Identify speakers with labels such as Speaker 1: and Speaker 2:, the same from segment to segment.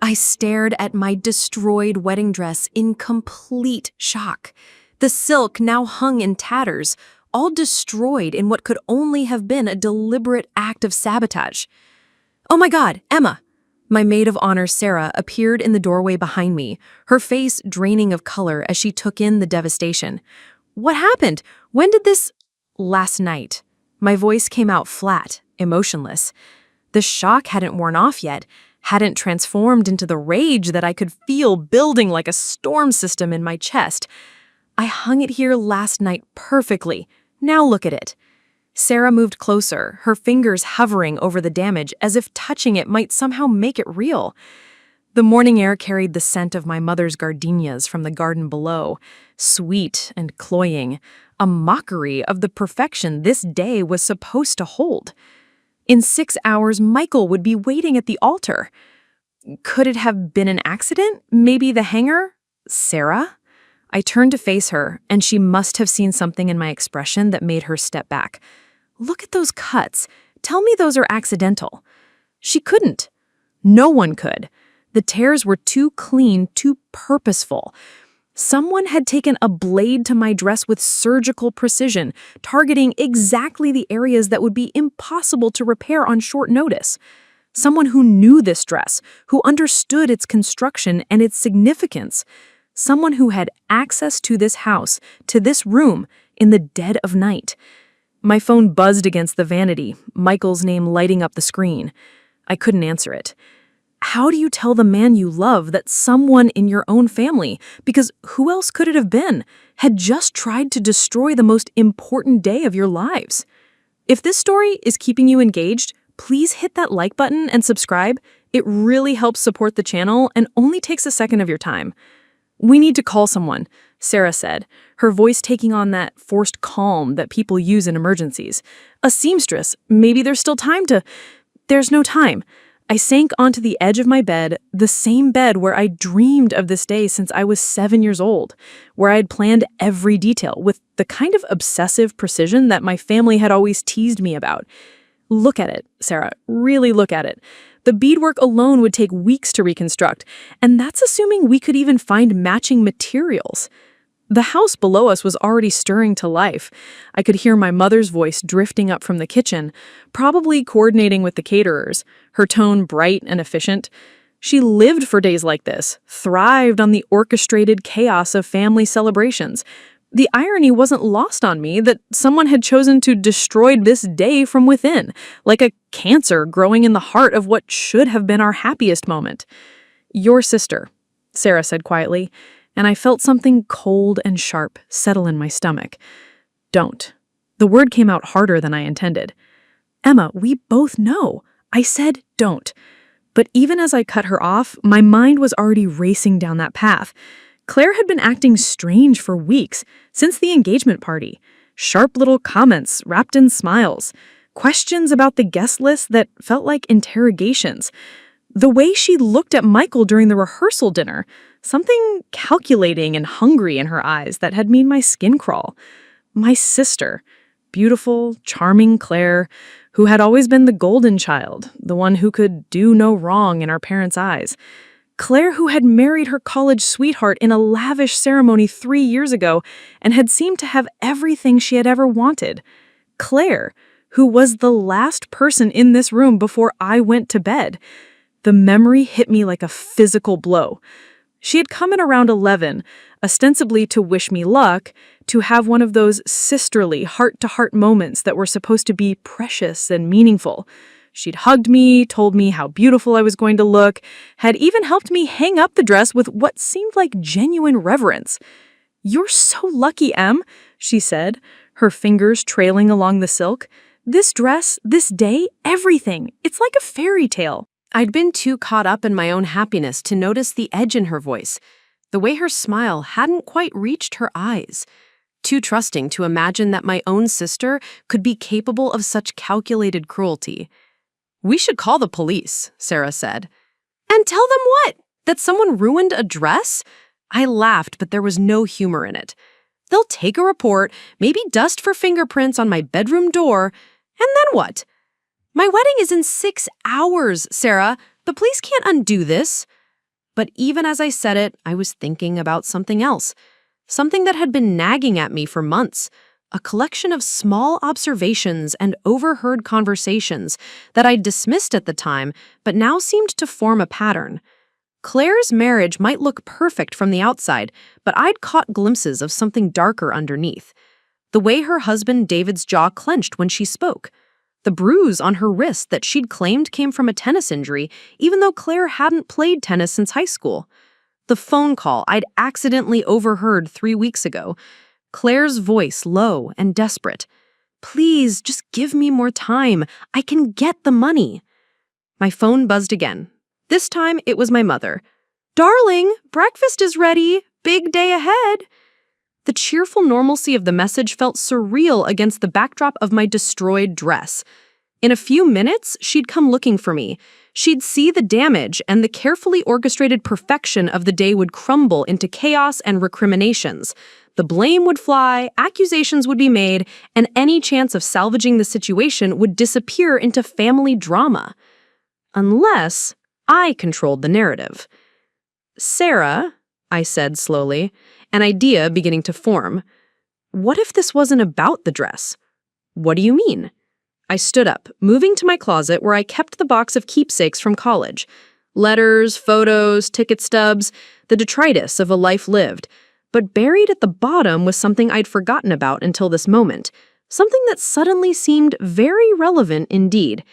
Speaker 1: I stared at my destroyed wedding dress in complete shock. The silk now hung in tatters, all destroyed in what could only have been a deliberate act of sabotage. "Oh my God, Emma!" My maid of honor, Sarah, appeared in the doorway behind me, her face draining of color as she took in the devastation. "What happened? When did this—" "Last night." My voice came out flat, emotionless. The shock hadn't worn off yet, hadn't transformed into the rage that I could feel building like a storm system in my chest. "I hung it here last night perfectly. Now look at it." Sarah moved closer, her fingers hovering over the damage as if touching it might somehow make it real. The morning air carried the scent of my mother's gardenias from the garden below, sweet and cloying, a mockery of the perfection this day was supposed to hold. In 6 hours, Michael would be waiting at the altar. Could it have been an accident? Maybe the hanger? Sarah? I turned to face her, and she must have seen something in my expression that made her step back. "Look at those cuts. Tell me those are accidental." She couldn't. No one could. The tears were too clean, too purposeful. Someone had taken a blade to my dress with surgical precision, targeting exactly the areas that would be impossible to repair on short notice. Someone who knew this dress, who understood its construction and its significance. Someone who had access to this house, to this room, in the dead of night. My phone buzzed against the vanity, Michael's name lighting up the screen. I couldn't answer it. How do you tell the man you love that someone in your own family, because who else could it have been, had just tried to destroy the most important day of your lives? If this story is keeping you engaged, please hit that like button and subscribe. It really helps support the channel and only takes a second of your time. "We need to call someone," Sarah said, her voice taking on that forced calm that people use in emergencies. "A seamstress. Maybe there's still time to—" "There's no time." I sank onto the edge of my bed, the same bed where I dreamed of this day since I was 7 years old, where I had planned every detail with the kind of obsessive precision that my family had always teased me about. "Look at it, Sarah. Really look at it. The beadwork alone would take weeks to reconstruct, and that's assuming we could even find matching materials." The house below us was already stirring to life. I could hear my mother's voice drifting up from the kitchen, probably coordinating with the caterers, her tone bright and efficient. She lived for days like this, thrived on the orchestrated chaos of family celebrations. The irony wasn't lost on me that someone had chosen to destroy this day from within, like a cancer growing in the heart of what should have been our happiest moment. "Your sister," Sarah said quietly, and I felt something cold and sharp settle in my stomach. "Don't." The word came out harder than I intended. "Emma, we both know." I said don't. But even as I cut her off, my mind was already racing down that path. Claire had been acting strange for weeks, since the engagement party. Sharp little comments wrapped in smiles. Questions about the guest list that felt like interrogations. The way she looked at Michael during the rehearsal dinner. Something calculating and hungry in her eyes that had made my skin crawl. My sister. Beautiful, charming Claire, who had always been the golden child, the one who could do no wrong in our parents' eyes. Claire, who had married her college sweetheart in a lavish ceremony 3 years ago and had seemed to have everything she had ever wanted. Claire, who was the last person in this room before I went to bed. The memory hit me like a physical blow. She had come in around 11, ostensibly to wish me luck, to have one of those sisterly, heart-to-heart moments that were supposed to be precious and meaningful. She'd hugged me, told me how beautiful I was going to look, had even helped me hang up the dress with what seemed like genuine reverence. "You're so lucky, Em," she said, her fingers trailing along the silk. "This dress, this day, everything. It's like a fairy tale." I'd been too caught up in my own happiness to notice the edge in her voice, the way her smile hadn't quite reached her eyes. Too trusting to imagine that my own sister could be capable of such calculated cruelty. "We should call the police," Sarah said. "And tell them what? That someone ruined a dress?" I laughed, but there was no humor in it. "They'll take a report, maybe dust for fingerprints on my bedroom door, and then what? My wedding is in 6 hours, Sarah. The police can't undo this." But even as I said it, I was thinking about something else. Something that had been nagging at me for months. A collection of small observations and overheard conversations that I'd dismissed at the time, but now seemed to form a pattern. Claire's marriage might look perfect from the outside, but I'd caught glimpses of something darker underneath. The way her husband David's jaw clenched when she spoke. The bruise on her wrist that she'd claimed came from a tennis injury, even though Claire hadn't played tennis since high school. The phone call I'd accidentally overheard 3 weeks ago. Claire's voice low and desperate. "Please, just give me more time. I can get the money." My phone buzzed again. This time, it was my mother. "Darling, breakfast is ready. Big day ahead." The cheerful normalcy of the message felt surreal against the backdrop of my destroyed dress. In a few minutes, she'd come looking for me. She'd see the damage, and the carefully orchestrated perfection of the day would crumble into chaos and recriminations. The blame would fly, accusations would be made, and any chance of salvaging the situation would disappear into family drama. Unless I controlled the narrative. "Sarah," I said slowly, an idea beginning to form. "What if this wasn't about the dress?" "What do you mean?" I stood up, moving to my closet where I kept the box of keepsakes from college. Letters, photos, ticket stubs, the detritus of a life lived. But buried at the bottom was something I'd forgotten about until this moment. Something that suddenly seemed very relevant indeed.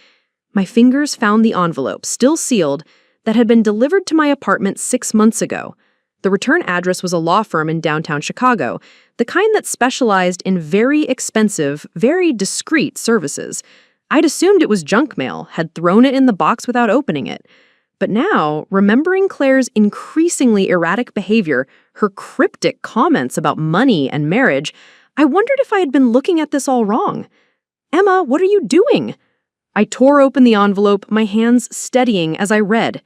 Speaker 1: My fingers found the envelope, still sealed, that had been delivered to my apartment 6 months ago. The return address was a law firm in downtown Chicago, the kind that specialized in very expensive, very discreet services. I'd assumed it was junk mail, had thrown it in the box without opening it. But now, remembering Claire's increasingly erratic behavior, her cryptic comments about money and marriage, I wondered if I had been looking at this all wrong. "Emma, what are you doing?" I tore open the envelope, my hands steadying as I read.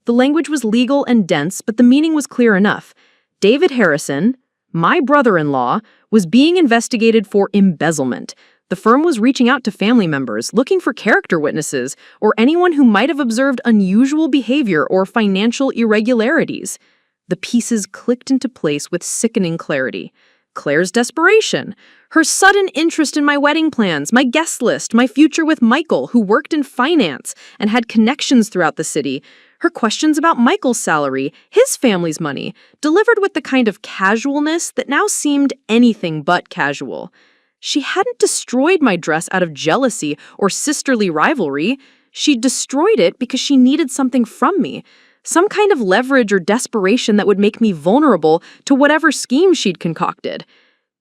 Speaker 1: The language was legal and dense, but the meaning was clear enough. David Harrison, my brother-in-law, was being investigated for embezzlement. The firm was reaching out to family members, looking for character witnesses, or anyone who might have observed unusual behavior or financial irregularities. The pieces clicked into place with sickening clarity. Claire's desperation, her sudden interest in my wedding plans, my guest list, my future with Michael, who worked in finance and had connections throughout the city, her questions about Michael's salary, his family's money, delivered with the kind of casualness that now seemed anything but casual. She hadn't destroyed my dress out of jealousy or sisterly rivalry. She destroyed it because she needed something from me. Some kind of leverage or desperation that would make me vulnerable to whatever scheme she'd concocted.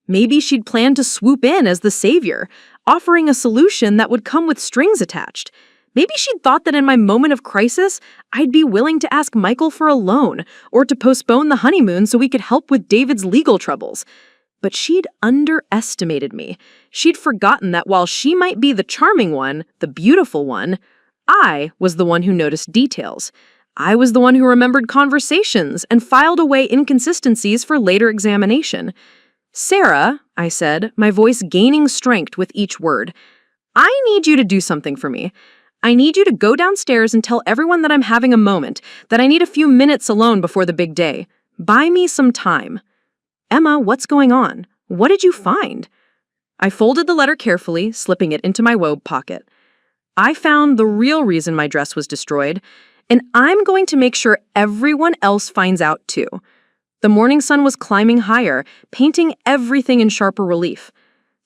Speaker 1: Maybe she'd planned to swoop in as the savior, offering a solution that would come with strings attached. Maybe she'd thought that in my moment of crisis, I'd be willing to ask Michael for a loan or to postpone the honeymoon so we could help with David's legal troubles. But she'd underestimated me. She'd forgotten that while she might be the charming one, the beautiful one, I was the one who noticed details. I was the one who remembered conversations and filed away inconsistencies for later examination. "Sarah," I said, my voice gaining strength with each word, "I need you to do something for me. I need you to go downstairs and tell everyone that I'm having a moment, that I need a few minutes alone before the big day. Buy me some time." "Emma, what's going on? What did you find?" I folded the letter carefully, slipping it into my robe pocket. "I found the real reason my dress was destroyed, and I'm going to make sure everyone else finds out too." The morning sun was climbing higher, painting everything in sharper relief.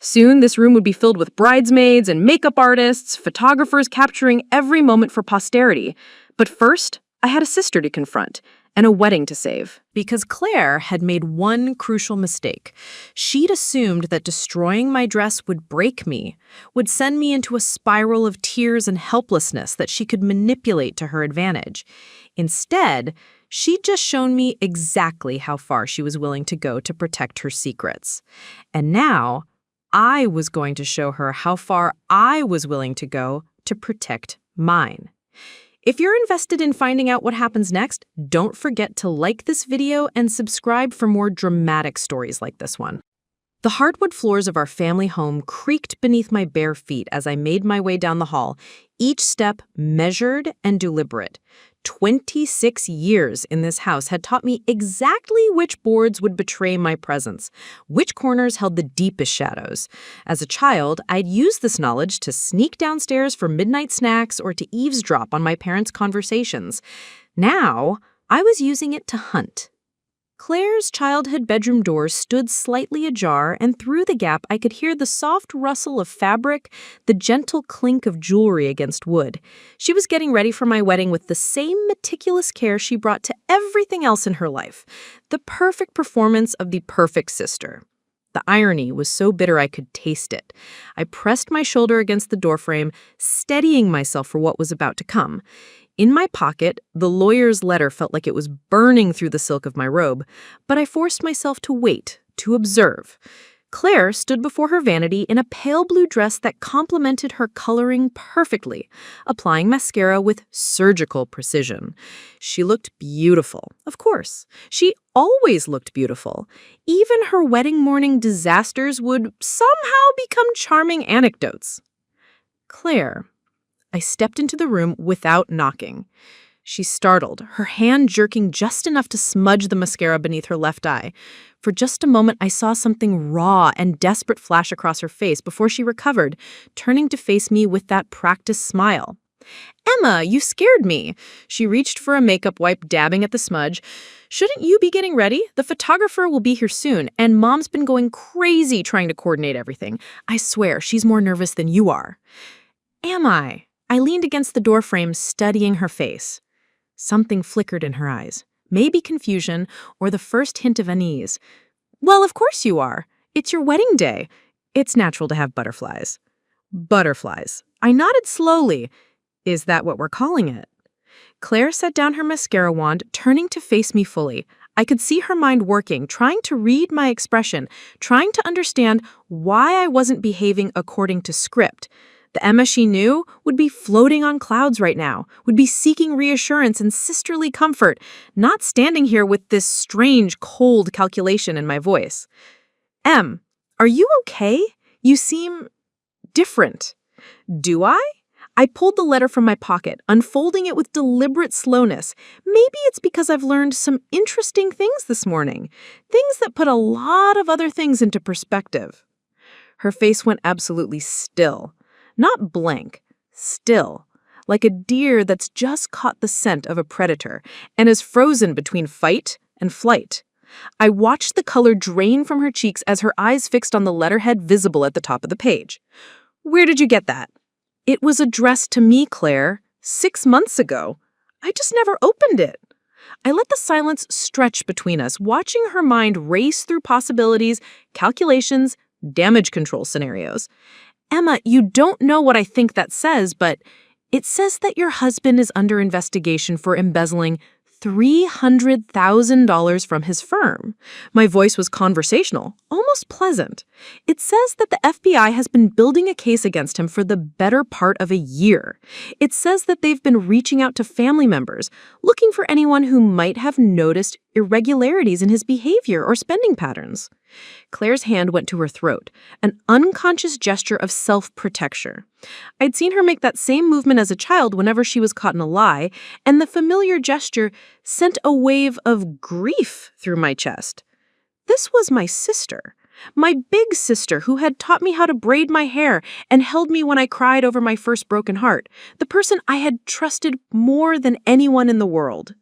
Speaker 1: Soon, this room would be filled with bridesmaids and makeup artists, photographers capturing every moment for posterity. But first, I had a sister to confront and a wedding to save. Because Claire had made one crucial mistake. She'd assumed that destroying my dress would break me, would send me into a spiral of tears and helplessness that she could manipulate to her advantage. Instead, she'd just shown me exactly how far she was willing to go to protect her secrets. And now, I was going to show her how far I was willing to go to protect mine. If you're invested in finding out what happens next, don't forget to like this video and subscribe for more dramatic stories like this one. The hardwood floors of our family home creaked beneath my bare feet as I made my way down the hall, each step measured and deliberate.
Speaker 2: 26 years in this house had taught me exactly which boards would betray my presence, which corners held the deepest shadows. As a child, I'd used this knowledge to sneak downstairs for midnight snacks or to eavesdrop on my parents' conversations. Now, I was using it to hunt. Claire's childhood bedroom door stood slightly ajar, and through the gap I could hear the soft rustle of fabric, the gentle clink of jewelry against wood. She was getting ready for my wedding with the same meticulous care she brought to everything else in her life. The perfect performance of the perfect sister. The irony was so bitter I could taste it. I pressed my shoulder against the doorframe, steadying myself for what was about to come. In my pocket, the lawyer's letter felt like it was burning through the silk of my robe, but I forced myself to wait, to observe. Claire stood before her vanity in a pale blue dress that complemented her coloring perfectly, applying mascara with surgical precision. She looked beautiful, of course. She always looked beautiful. Even her wedding morning disasters would somehow become charming anecdotes. Claire. I stepped into the room without knocking. She startled, her hand jerking just enough to smudge the mascara beneath her left eye. For just a moment, I saw something raw and desperate flash across her face before she recovered, turning to face me with that practiced smile. "Emma, you scared me." She reached for a makeup wipe, dabbing at the smudge. "Shouldn't you be getting ready? The photographer will be here soon, and Mom's been going crazy trying to coordinate everything. I swear, she's more nervous than you are." "Am I?" I leaned against the doorframe, studying her face. Something flickered in her eyes. Maybe confusion, or the first hint of unease. "Well, of course you are. It's your wedding day. It's natural to have butterflies." "Butterflies." I nodded slowly. "Is that what we're calling it?" Claire set down her mascara wand, turning to face me fully. I could see her mind working, trying to read my expression, trying to understand why I wasn't behaving according to script. The Emma she knew would be floating on clouds right now, would be seeking reassurance and sisterly comfort, not standing here with this strange, cold calculation in my voice. "Em, are you okay? You seem different." "Do I?" I pulled the letter from my pocket, unfolding it with deliberate slowness. Maybe it's because I've learned some interesting things this morning, things that put a lot of other things into perspective. Her face went absolutely still. Not blank, still, like a deer that's just caught the scent of a predator and is frozen between fight and flight. I watched the color drain from her cheeks as her eyes fixed on the letterhead visible at the top of the page. "Where did you get that?" "It was addressed to me, Claire, 6 months ago. I just never opened it." I let the silence stretch between us, watching her mind race through possibilities, calculations, damage control scenarios. "Emma, you don't know what I think that says, but it says that your husband is under investigation for embezzling $300,000 from his firm." My voice was conversational, almost pleasant. "It says that the FBI has been building a case against him for the better part of a year. It says that they've been reaching out to family members, looking for anyone who might have noticed irregularities in his behavior or spending patterns." Claire's hand went to her throat, an unconscious gesture of self-protection. I'd seen her make that same movement as a child whenever she was caught in a lie, and the familiar gesture sent a wave of grief through my chest. This was my sister, my big sister who had taught me how to braid my hair and held me when I cried over my first broken heart, the person I had trusted more than anyone in the world.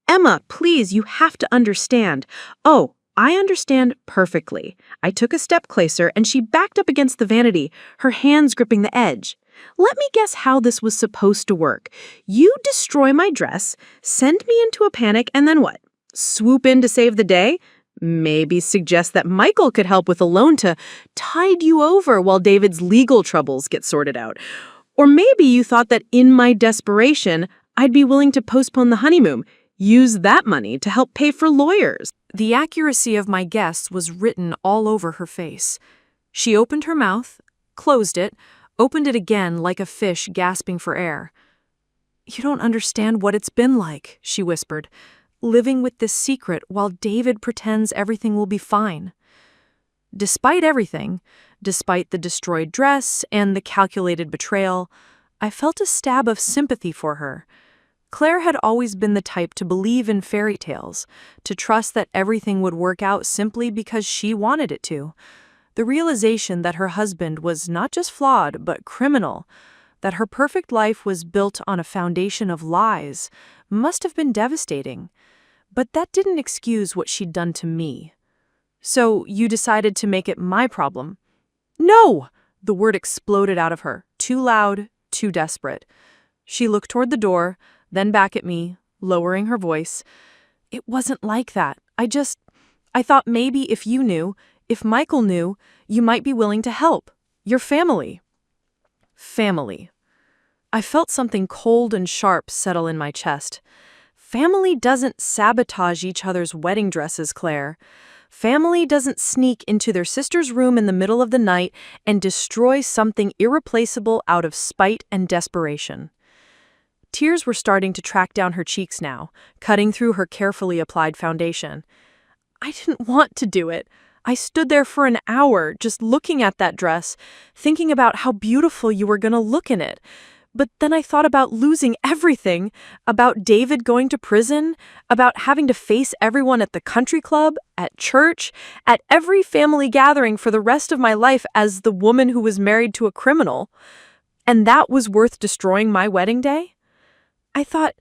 Speaker 2: "Emma, please, you have to understand." "Oh, I understand perfectly." I took a step closer, and she backed up against the vanity, her hands gripping the edge. "Let me guess how this was supposed to work. You destroy my dress, send me into a panic, and then what? Swoop in to save the day? Maybe suggest that Michael could help with a loan to tide you over while David's legal troubles get sorted out. Or maybe you thought that in my desperation, I'd be willing to postpone the honeymoon, use that money to help pay for lawyers."
Speaker 1: The accuracy of my guess was written all over her face. She opened her mouth, closed it, opened it again like a fish gasping for air. "You don't understand what it's been like," she whispered, "living with this secret while David pretends everything will be fine." Despite everything, despite the destroyed dress and the calculated betrayal, I felt a stab of sympathy for her. Claire had always been the type to believe in fairy tales, to trust that everything would work out simply because she wanted it to. The realization that her husband was not just flawed, but criminal, that her perfect life was built on a foundation of lies, must have been devastating. But that didn't excuse what she'd done to me. "So you decided to make it my problem?" "No!" The word exploded out of her, too loud, too desperate. She looked toward the door, then back at me, lowering her voice. "It wasn't like that. I thought maybe if you knew, if Michael knew, you might be willing to help. Your family." Family. I felt something cold and sharp settle in my chest. Family doesn't sabotage each other's wedding dresses, Claire. Family doesn't sneak into their sister's room in the middle of the night and destroy something irreplaceable out of spite and desperation. Tears were starting to track down her cheeks now, cutting through her carefully applied foundation. "I didn't want to do it. I stood there for an hour just looking at that dress, thinking about how beautiful you were going to look in it. But then I thought about losing everything, about David going to prison, about having to face everyone at the country club, at church, at every family gathering for the rest of my life as the woman who was married to a criminal. And that was worth destroying my wedding day? I thought,"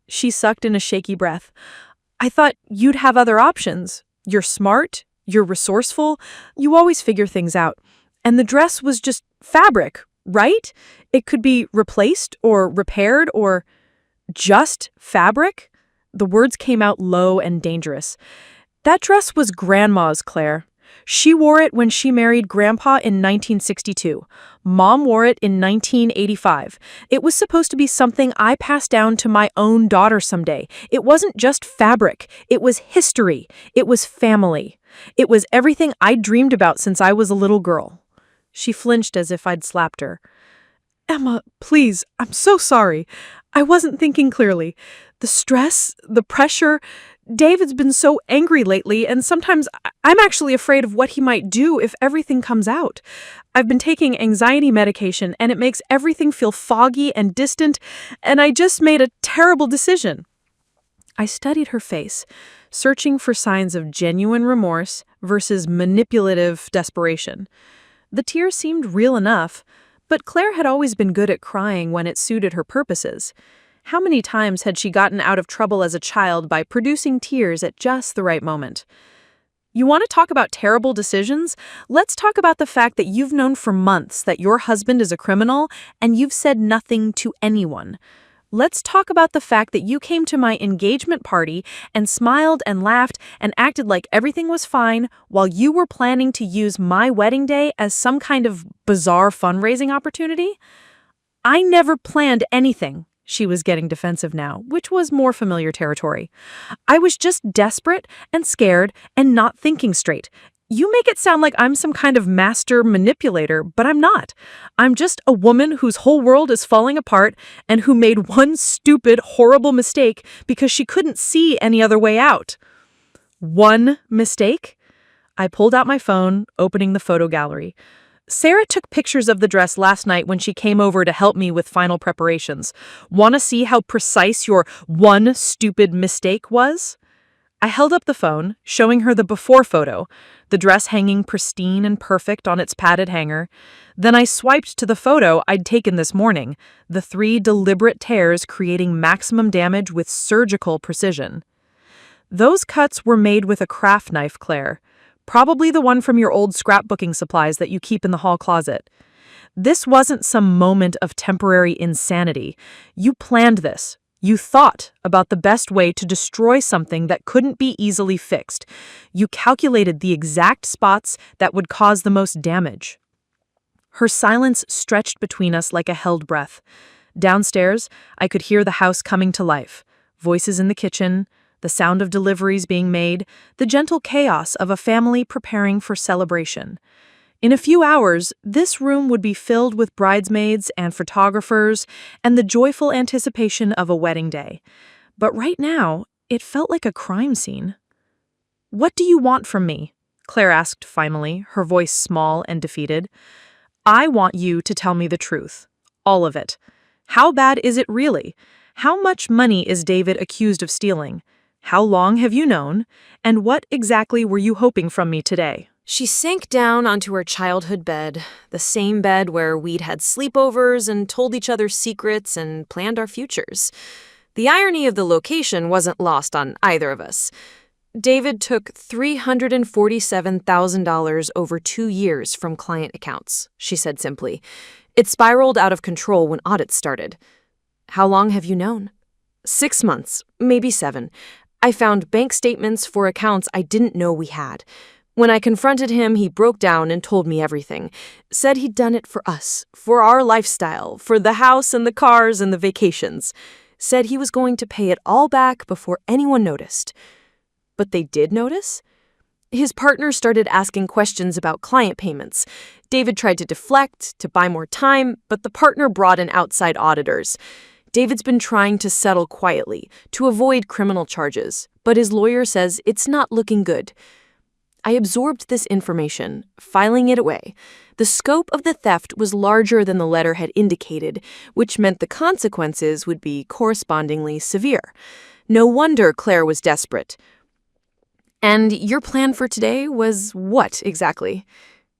Speaker 1: she sucked in a shaky breath, "I thought you'd have other options. You're smart, you're resourceful, you always figure things out. And the dress was just fabric, right? It could be replaced or repaired or just fabric." The words came out low and dangerous. "That dress was Grandma's, Claire. She wore it when she married Grandpa in 1962. Mom wore it in 1985. It was supposed to be something I passed down to my own daughter someday. It wasn't just fabric. It was history. It was family. It was everything I'd dreamed about since I was a little girl." She flinched as if I'd slapped her. "Emma, please, I'm so sorry. I wasn't thinking clearly. The stress, the pressure. David's been so angry lately, and sometimes I'm actually afraid of what he might do if everything comes out. I've been taking anxiety medication, and it makes everything feel foggy and distant, and I just made a terrible decision." I studied her face, searching for signs of genuine remorse versus manipulative desperation. The tears seemed real enough, but Claire had always been good at crying when it suited her purposes. How many times had she gotten out of trouble as a child by producing tears at just the right moment? "You want to talk about terrible decisions? Let's talk about the fact that you've known for months that your husband is a criminal and you've said nothing to anyone. Let's talk about the fact that you came to my engagement party and smiled and laughed and acted like everything was fine while you were planning to use my wedding day as some kind of bizarre fundraising opportunity. I never planned anything." She was getting defensive now, which was more familiar territory. "I was just desperate and scared and not thinking straight. You make it sound like I'm some kind of master manipulator, but I'm not. I'm just a woman whose whole world is falling apart and who made one stupid, horrible mistake because she couldn't see any other way out." "One mistake?" I pulled out my phone, opening the photo gallery. "Sarah took pictures of the dress last night when she came over to help me with final preparations. Want to see how precise your one stupid mistake was?" I held up the phone, showing her the before photo, the dress hanging pristine and perfect on its padded hanger. Then I swiped to the photo I'd taken this morning, the 3 deliberate tears creating maximum damage with surgical precision. "Those cuts were made with a craft knife, Claire. Probably the one from your old scrapbooking supplies that you keep in the hall closet. This wasn't some moment of temporary insanity. You planned this. You thought about the best way to destroy something that couldn't be easily fixed. You calculated the exact spots that would cause the most damage." Her silence stretched between us like a held breath. Downstairs, I could hear the house coming to life. Voices in the kitchen, the sound of deliveries being made, the gentle chaos of a family preparing for celebration. In a few hours, this room would be filled with bridesmaids and photographers and the joyful anticipation of a wedding day. But right now, it felt like a crime scene. "What do you want from me?" Claire asked finally, her voice small and defeated. "I want you to tell me the truth. All of it. How bad is it really?
Speaker 3: How much money is David accused of stealing? How long have you known? And what exactly were you hoping from me today?
Speaker 1: She sank down onto her childhood bed, the same bed where we'd had sleepovers and told each other secrets and planned our futures. The irony of the location wasn't lost on either of us. David took $347,000 over 2 years from client accounts, she said simply. It spiraled out of control when audits started. How long have you known? 6 months, maybe 7. I found bank statements for accounts I didn't know we had. When I confronted him, he broke down and told me everything. Said he'd done it for us, for our lifestyle, for the house and the cars and the vacations. Said he was going to pay it all back before anyone noticed. But they did notice? His partner started asking questions about client payments. David tried to deflect, to buy more time, but the partner brought in outside auditors. David's been trying to settle quietly, to avoid criminal charges, but his lawyer says it's not looking good. I absorbed this information, filing it away. The scope of the theft was larger than the letter had indicated, which meant the consequences would be correspondingly severe. No wonder Claire was desperate. And your plan for today was what exactly?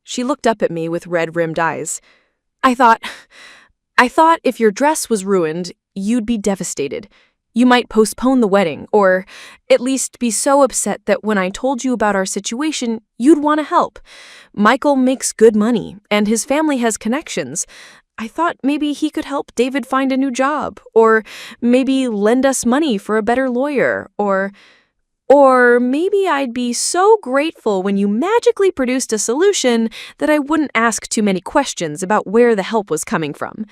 Speaker 1: She looked up at me with red-rimmed eyes. I thought if your dress was ruined, you'd be devastated. You might postpone the wedding, or at least be so upset that when I told you about our situation, you'd want to help. Michael makes good money, and his family has connections. I thought maybe he could help David find a new job, or maybe lend us money for a better lawyer, or maybe I'd be so grateful when you magically produced a solution that I wouldn't ask too many questions about where the help was coming from.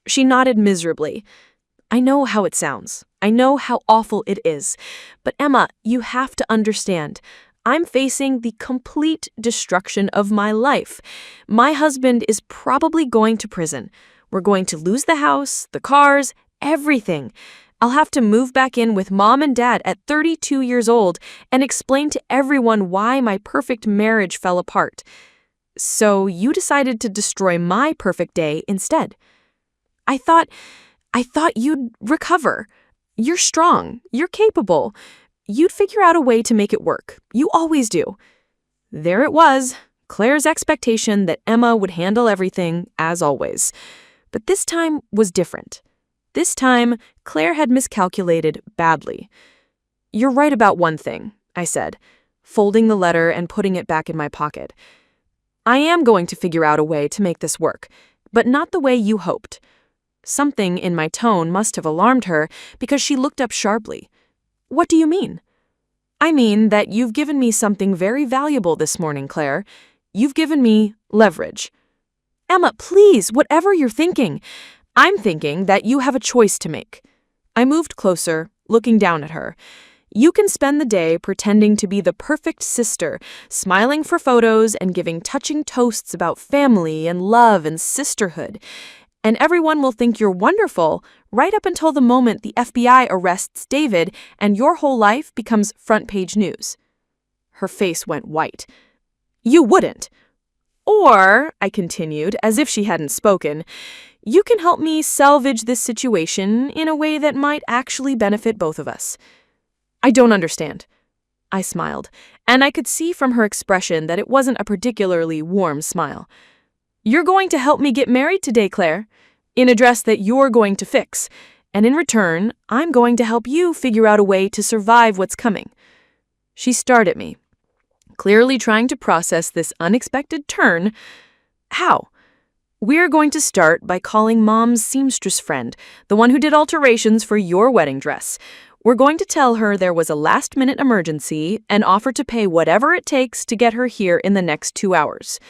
Speaker 1: She nodded miserably. I know how it sounds. I know how awful it is. But Emma, you have to understand. I'm facing the complete destruction of my life. My husband is probably going to prison. We're going to lose the house, the cars, everything. I'll have to move back in with Mom and Dad at 32 years old and explain to everyone why my perfect marriage fell apart. So you decided to destroy my perfect day instead. I thought you'd recover. You're strong. You're capable. You'd figure out a way to make it work. You always do. There it was, Claire's expectation that Emma would handle everything, as always. But this time was different. This time, Claire had miscalculated badly. You're right about one thing, I said, folding the letter and putting it back in my pocket. I am going to figure out a way to make this work, but not the way you hoped. Something in my tone must have alarmed her because she looked up sharply. What do you mean? I mean that you've given me something very valuable this morning, Claire. You've given me leverage. Emma, please, whatever you're thinking. I'm thinking that you have a choice to make. I moved closer, looking down at her. You can spend the day pretending to be the perfect sister, smiling for photos and giving touching toasts about family and love and sisterhood. And everyone will think you're wonderful right up until the moment the FBI arrests David and your whole life becomes front-page news. Her face went white. You wouldn't. Or, I continued, as if she hadn't spoken, you can help me salvage this situation in a way that might actually benefit both of us. I don't understand. I smiled, and I could see from her expression that it wasn't a particularly warm smile. You're going to help me get married today, Claire, in a dress that you're going to fix, and in return, I'm going to help you figure out a way to survive what's coming. She stared at me, clearly trying to process this unexpected turn. How? We're going to start by calling Mom's seamstress friend, the one who did alterations for your wedding dress. We're going to tell her there was a last-minute emergency and offer to pay whatever it takes to get her here in the next 2 hours.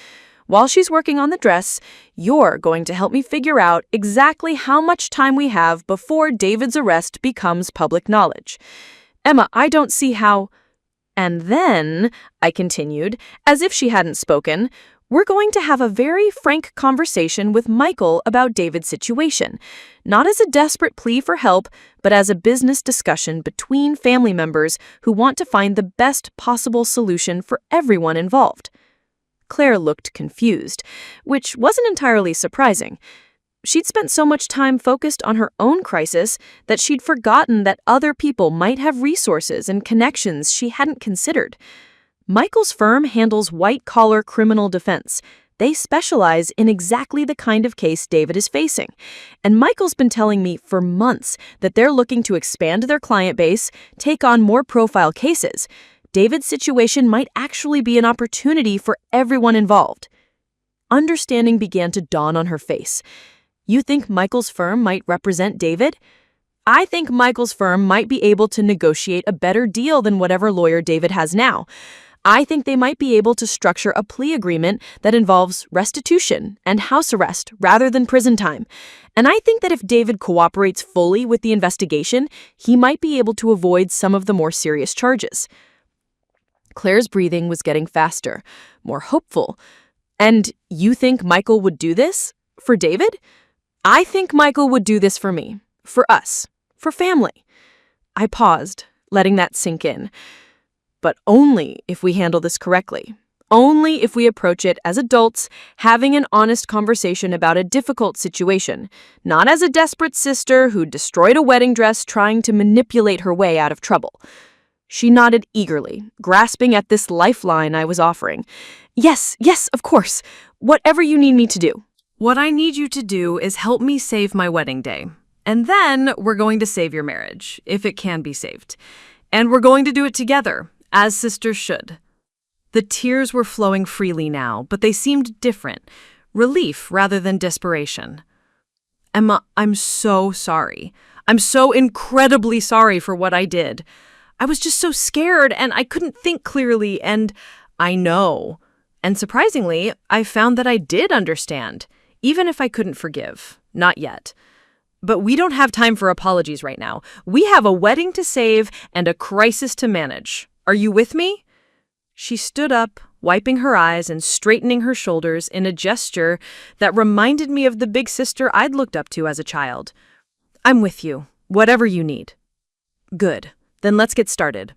Speaker 1: While she's working on the dress, you're going to help me figure out exactly how much time we have before David's arrest becomes public knowledge. Emma, I don't see how... And then, I continued, as if she hadn't spoken, we're going to have a very frank conversation with Michael about David's situation, not as a desperate plea for help, but as a business discussion between family members who want to find the best possible solution for everyone involved. Claire looked confused, which wasn't entirely surprising.
Speaker 3: She'd spent so much time focused on her own crisis that she'd forgotten that other people might have resources and connections she hadn't considered. Michael's firm handles white-collar criminal defense. They specialize in exactly the kind of case David is facing. And Michael's been telling me for months that they're looking to expand their client base, take on more profile cases. David's situation might actually be an opportunity for everyone involved. Understanding began to dawn on her face. You think Michael's firm might represent David? I think Michael's firm might be able to negotiate a better deal than whatever lawyer David has now. I think they might be able to structure a plea agreement that involves restitution and house arrest rather than prison time. And I think that if David cooperates fully with the investigation, he might be able to avoid some of the more serious charges. Claire's breathing was getting faster, more hopeful. And you think Michael would do this? For David? I think Michael would do this for me, for us, for family. I paused, letting that sink in. But only if we handle this correctly. Only if we approach it as adults, having an honest conversation about a difficult situation, not as a desperate sister who destroyed a wedding dress trying to manipulate her way out of trouble. She nodded eagerly, grasping at this lifeline I was offering. Yes, of course. Whatever you need me to do.
Speaker 1: What I need you to do is help me save my wedding day. And then we're going to save your marriage, if it can be saved. And we're going to do it together, as sisters should. The tears were flowing freely now, but they seemed different. Relief rather than desperation. Emma, I'm so sorry. I'm so incredibly sorry for what I did. I was just so scared and I couldn't think clearly, and I know. And surprisingly, I found that I did understand, even if I couldn't forgive. Not yet. But we don't have time for apologies right now. We have a wedding to save and a crisis to manage. Are you with me? She stood up, wiping her eyes and straightening her shoulders in a gesture that reminded me of the big sister I'd looked up to as a child. I'm with you, whatever you need. Good. Then let's get started.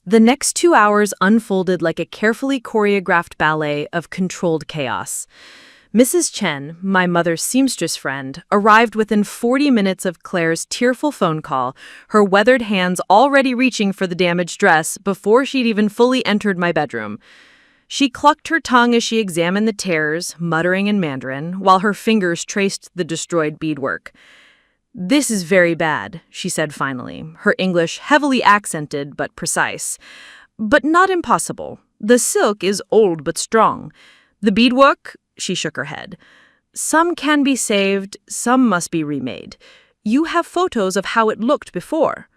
Speaker 1: The next 2 hours unfolded like a carefully choreographed ballet of controlled chaos. Mrs. Chen, my mother's seamstress friend, arrived within 40 minutes of Claire's tearful phone call, her weathered hands already reaching for the damaged dress before she'd even fully entered my bedroom. She clucked her tongue as she examined the tears, muttering in Mandarin, while her fingers traced the destroyed beadwork. "This is very bad," she said finally, her English heavily accented but precise. "But not impossible. The silk is old but strong. The beadwork," she shook her head. "Some can be saved, some must be remade. You have photos of how it looked before."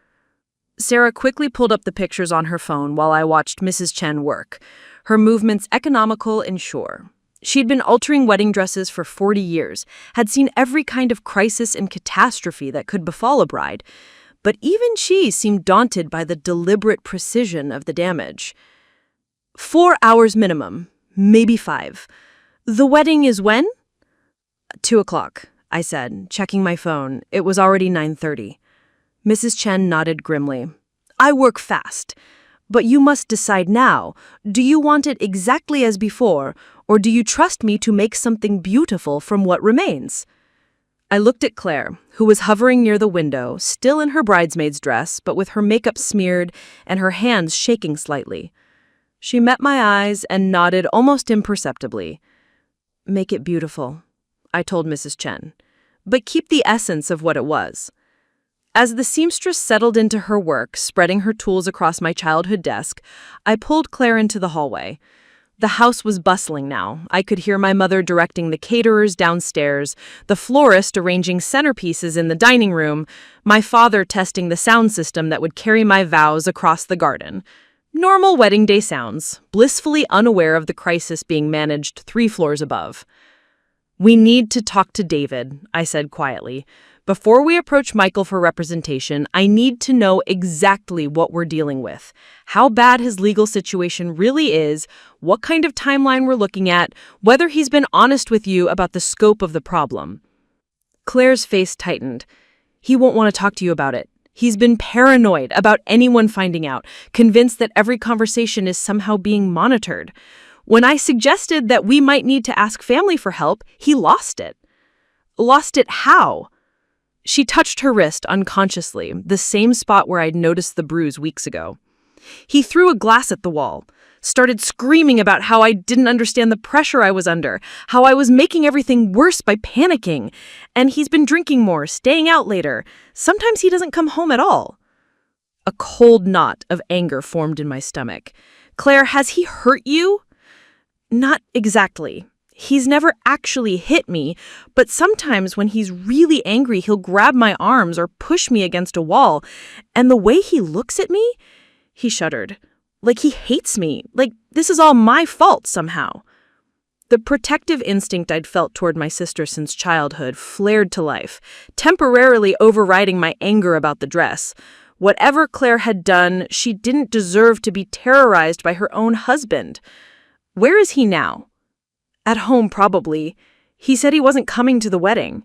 Speaker 1: Sarah quickly pulled up the pictures on her phone while I watched Mrs. Chen work, her movements economical and sure. She'd been altering wedding dresses for 40 years, had seen every kind of crisis and catastrophe that could befall a bride, but even she seemed daunted by the deliberate precision of the damage. 4 hours minimum, maybe 5. The wedding is when? 2 o'clock, I said, checking my phone. It was already 9:30. Mrs. Chen nodded grimly. I work fast. But you must decide now. Do you want it exactly as before, or do you trust me to make something beautiful from what remains? I looked at Claire, who was hovering near the window, still in her bridesmaid's dress, but with her makeup smeared and her hands shaking slightly. She met my eyes and nodded almost imperceptibly. Make it beautiful, I told Mrs. Chen, but keep the essence of what it was. As the seamstress settled into her work, spreading her tools across my childhood desk, I pulled Claire into the hallway. The house was bustling now. I could hear my mother directing the caterers downstairs, the florist arranging centerpieces in the dining room, my father testing the sound system that would carry my vows across the garden. Normal wedding day sounds, blissfully unaware of the crisis being managed 3 floors above. We need to talk to David, I said quietly. Before we approach Michael for representation, I need to know exactly what we're dealing with, how bad his legal situation really is, what kind of timeline we're looking at, whether he's been honest with you about the scope of the problem. Claire's face tightened. He won't want to talk to you about it. He's been paranoid about anyone finding out, convinced that every conversation is somehow being monitored. When I suggested that we might need to ask family for help, he lost it.
Speaker 3: Lost it how? She touched her wrist unconsciously, the same spot where I'd noticed the bruise weeks ago. He threw a glass at the wall, started screaming about how I didn't understand the pressure I was under, how I was making everything worse by panicking. And he's been drinking more, staying out later. Sometimes he doesn't come home at all. A cold knot of anger formed in my stomach. Claire, has he hurt you? Not exactly. He's never actually hit me, but sometimes when he's really angry, he'll grab my arms or push me against a wall. And the way he looks at me, he shuddered. Like he hates me. Like this is all my fault somehow. The protective instinct I'd felt toward my sister since childhood flared to life, temporarily overriding my anger about the dress. Whatever Claire had done, she didn't deserve to be terrorized by her own husband. Where is he now? At home, probably. He said he wasn't coming to the wedding.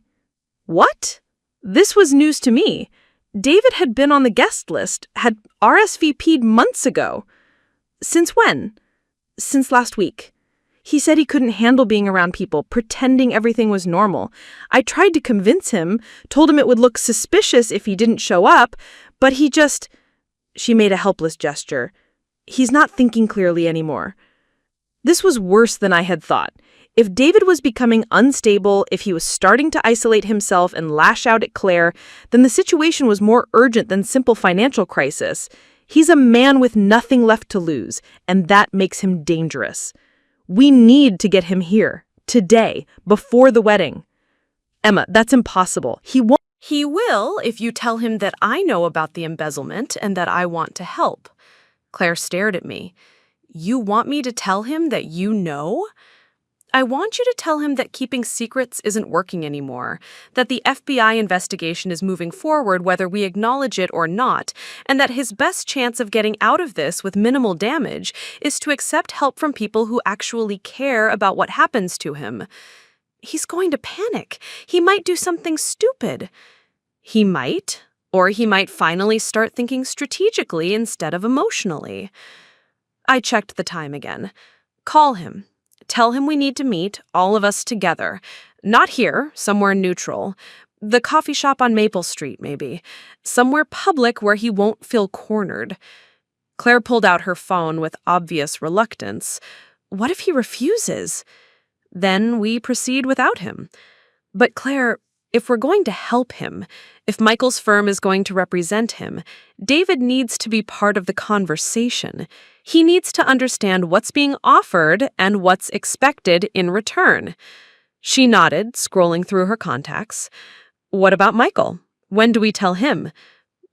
Speaker 3: What? This was news to me. David had been on the guest list, had RSVP'd months ago. Since when? Since last week. He said he couldn't handle being around people, pretending everything was normal. I tried to convince him, told him it would look suspicious if he didn't show up, but he just... She made a helpless gesture. He's not thinking clearly anymore. This was worse than I had thought. If David was becoming unstable, if he was starting to isolate himself and lash out at Claire, then the situation was more urgent than simple financial crisis. He's a man with nothing left to lose, and that makes him dangerous. We need to get him here, today, before the wedding. Emma, that's impossible. He won't.
Speaker 1: He will if you tell him that I know about the embezzlement and that I want to help. Claire stared at me. You want me to tell him that you know? I want you to tell him that keeping secrets isn't working anymore, that the FBI investigation is moving forward whether we acknowledge it or not, and that his best chance of getting out of this with minimal damage is to accept help from people who actually care about what happens to him. He's going to panic. He might do something stupid. He might, or he might finally start thinking strategically instead of emotionally. I checked the time again. Call him. Tell him we need to meet, all of us together. Not here, somewhere neutral. The coffee shop on Maple Street, maybe. Somewhere public where he won't feel cornered. Claire pulled out her phone with obvious reluctance. What if he refuses? Then we proceed without him. But Claire, if we're going to help him, if Michael's firm is going to represent him, David needs to be part of the conversation. He needs to understand what's being offered and what's expected in return. She nodded, scrolling through her contacts. What about Michael? When do we tell him?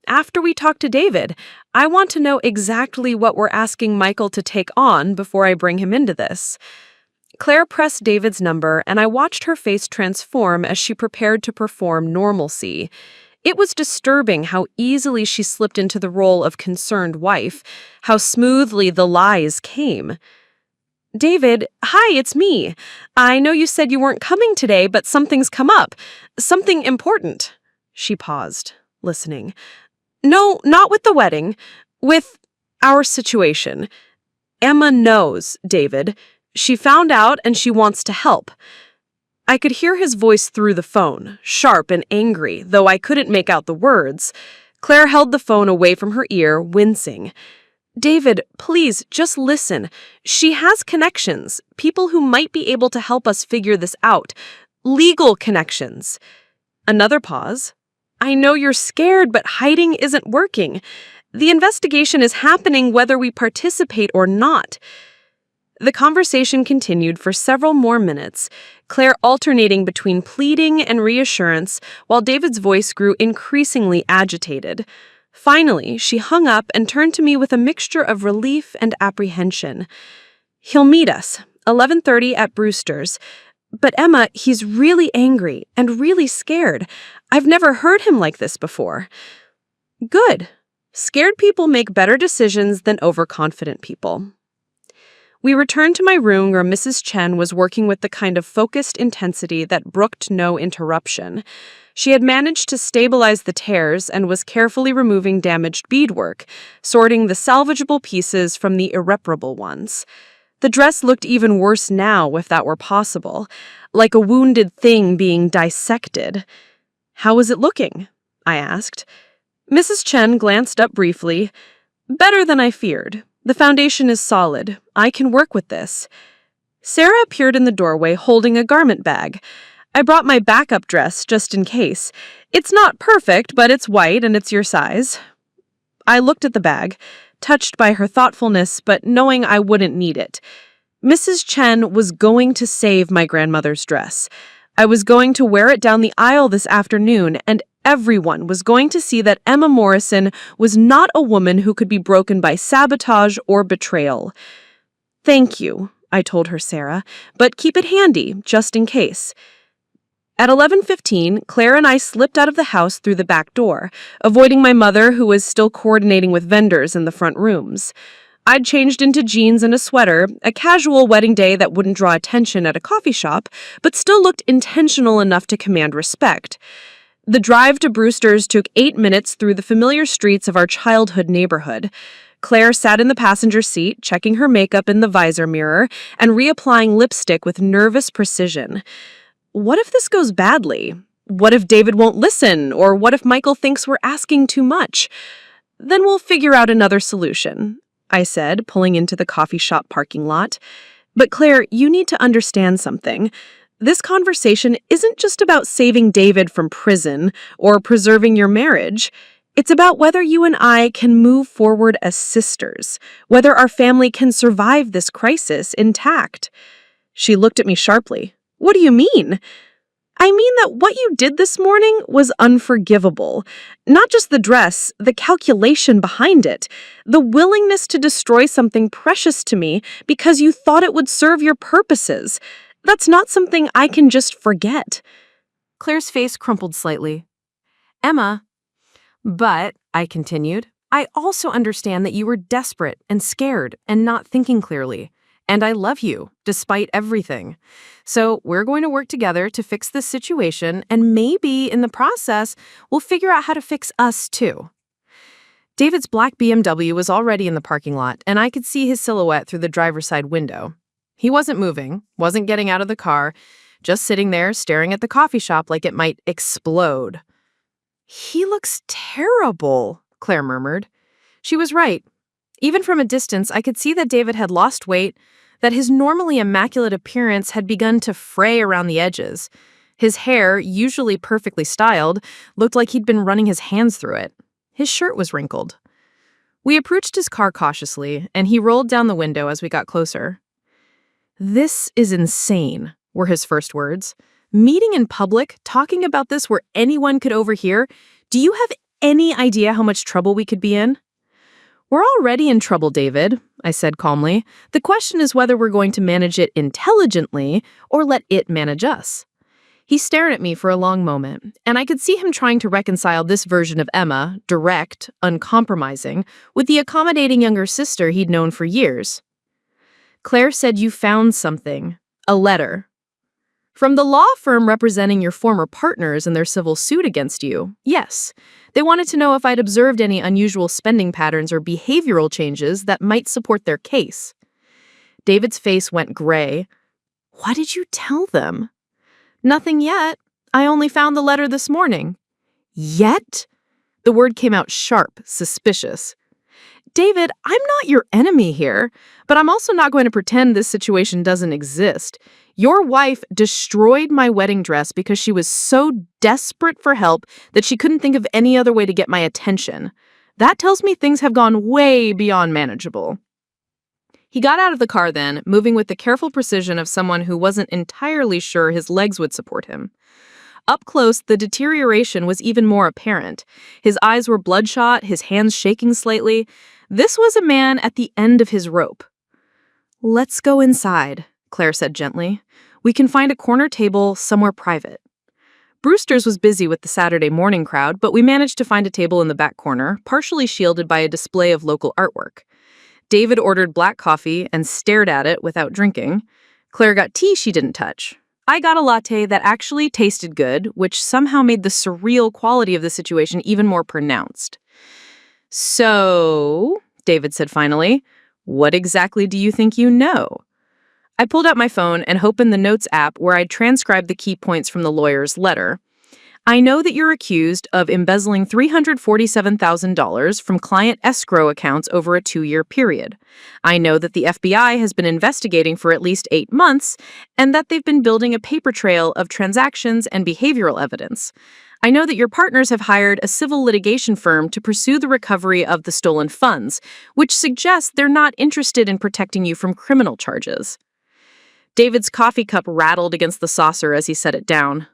Speaker 1: After we talk to David, I want to know exactly what we're asking Michael to take on before I bring him into this. Claire pressed David's number, and I watched her face transform as she prepared to perform normalcy. It was disturbing how easily she slipped into the role of concerned wife, how smoothly the lies came. David, hi, it's me. I know you said you weren't coming today, but something's come up. Something important. She paused, listening. No, not with the wedding. With our situation. Emma knows, David. She found out and she wants to help. I could hear his voice through the phone, sharp and angry, though I couldn't make out the words. Claire held the phone away from her ear, wincing. David, please, just listen. She has connections, people who might be able to help us figure this out. Legal connections. Another pause. I know you're scared, but hiding isn't working. The investigation is happening whether we participate or not. The conversation continued for several more minutes, Claire alternating between pleading and reassurance, while David's voice grew increasingly agitated. Finally, she hung up and turned to me with a mixture of relief and apprehension. He'll meet us, 11:30 at Brewster's. But Emma, he's really angry and really scared. I've never heard him like this before. Good. Scared people make better decisions than overconfident people. We returned to my room where Mrs. Chen was working with the kind of focused intensity that brooked no interruption. She had managed to stabilize the tears and was carefully removing damaged beadwork, sorting the salvageable pieces from the irreparable ones.
Speaker 3: The dress looked even worse now, if that were possible, like a wounded thing being dissected. "How was it looking?" I asked. Mrs. Chen glanced up briefly. "Better than I feared. The foundation is solid. I can work with this." Sarah appeared in the doorway holding a garment bag. "I brought my backup dress just in case. It's not perfect, but it's white and it's your size." I looked at the bag, touched by her thoughtfulness, but knowing I wouldn't need it. Mrs. Chen was going to save my grandmother's dress. I was going to wear it down the aisle this afternoon, and everyone was going to see that Emma Morrison was not a woman who could be broken by sabotage or betrayal. "Thank you," I told her, Sarah, "but keep it handy, just in case." At 11:15, Claire and I slipped out of the house through the back door, avoiding my mother, who was still coordinating with vendors in the front rooms. I'd changed into jeans and a sweater, a casual wedding day that wouldn't draw attention at a coffee shop, but still looked intentional enough to command respect. The drive to Brewster's took 8 minutes through the familiar streets of our childhood neighborhood. Claire sat in the passenger seat, checking her makeup in the visor mirror and reapplying lipstick with nervous precision. What if this goes badly? What if David won't listen? Or what if Michael thinks we're asking too much? Then we'll figure out another solution, I said, pulling into the coffee shop parking lot. But Claire, you need to understand something. This conversation isn't just about saving David from prison or preserving your marriage. It's about whether you and I can move forward as sisters, whether our family can survive this crisis intact. She looked at me sharply. "What do you mean?" "I mean that what you did this morning was unforgivable. Not just the dress, the calculation behind it. The willingness to destroy something precious to me because you thought it would serve your purposes. That's not something I can just forget."
Speaker 2: Claire's face crumpled slightly. "Emma, but," I continued, "I also understand that you were desperate and scared and not thinking clearly. And I love you, despite everything. So we're going to work together to fix this situation, and maybe in the process, we'll figure out how to fix us too." David's black BMW was already in the parking lot, and I could see his silhouette through the driver's side window. He wasn't moving, wasn't getting out of the car, just sitting there staring at the coffee shop like it might explode. "He looks terrible," Claire murmured. She was right. Even from a distance, I could see that David had lost weight, that his normally immaculate appearance had begun to fray around the edges. His hair, usually perfectly styled, looked like he'd been running his hands through it. His shirt was wrinkled. We approached his car cautiously, and he rolled down the window as we got closer. "This is insane," were his first words. "Meeting in public, talking about this where anyone could overhear. Do you have any idea how much trouble we could be in?" "We're already in trouble, David," I said calmly. "The question is whether we're going to manage it intelligently or let it manage us." He stared at me for a long moment, and I could see him trying to reconcile this version of Emma, direct, uncompromising, with the accommodating younger sister he'd known for years. "Claire said you found something. A letter. From the law firm representing your former partners in their civil suit against you. Yes. They wanted to know if I'd observed any unusual spending patterns or behavioral changes that might support their case." David's face went gray. "What did you tell them?" "Nothing yet. I only found the letter this morning." "Yet?" The word came out sharp, suspicious. "David, I'm not your enemy here, but I'm also not going to pretend this situation doesn't exist. Your wife destroyed my wedding dress because she was so desperate for help that she couldn't think of any other way to get my attention. That tells me things have gone way beyond manageable." He got out of the car then, moving with the careful precision of someone who wasn't entirely sure his legs would support him. Up close, the deterioration was even more apparent. His eyes were bloodshot, his hands shaking slightly. This was a man at the end of his rope. "Let's go inside," Claire said gently. "We can find a corner table somewhere private." Brewster's was busy with the Saturday morning crowd, but we managed to find a table in the back corner, partially shielded by a display of local artwork. David ordered black coffee and stared at it without drinking. Claire got tea she didn't touch. I got a latte that actually tasted good, which somehow made the surreal quality of the situation even more pronounced. "So," David said finally, "what exactly do you think you know?" I pulled out my phone and opened the Notes app where I'd transcribed the key points from the lawyer's letter. I know that you're accused of embezzling $347,000 from client escrow accounts over a 2-year period. I know that the FBI has been investigating for at least 8 months and that they've been building a paper trail of transactions and behavioral evidence. I know that your partners have hired a civil litigation firm to pursue the recovery of the stolen funds, which suggests they're not interested in protecting you from criminal charges. David's coffee cup rattled against the saucer as he set it down.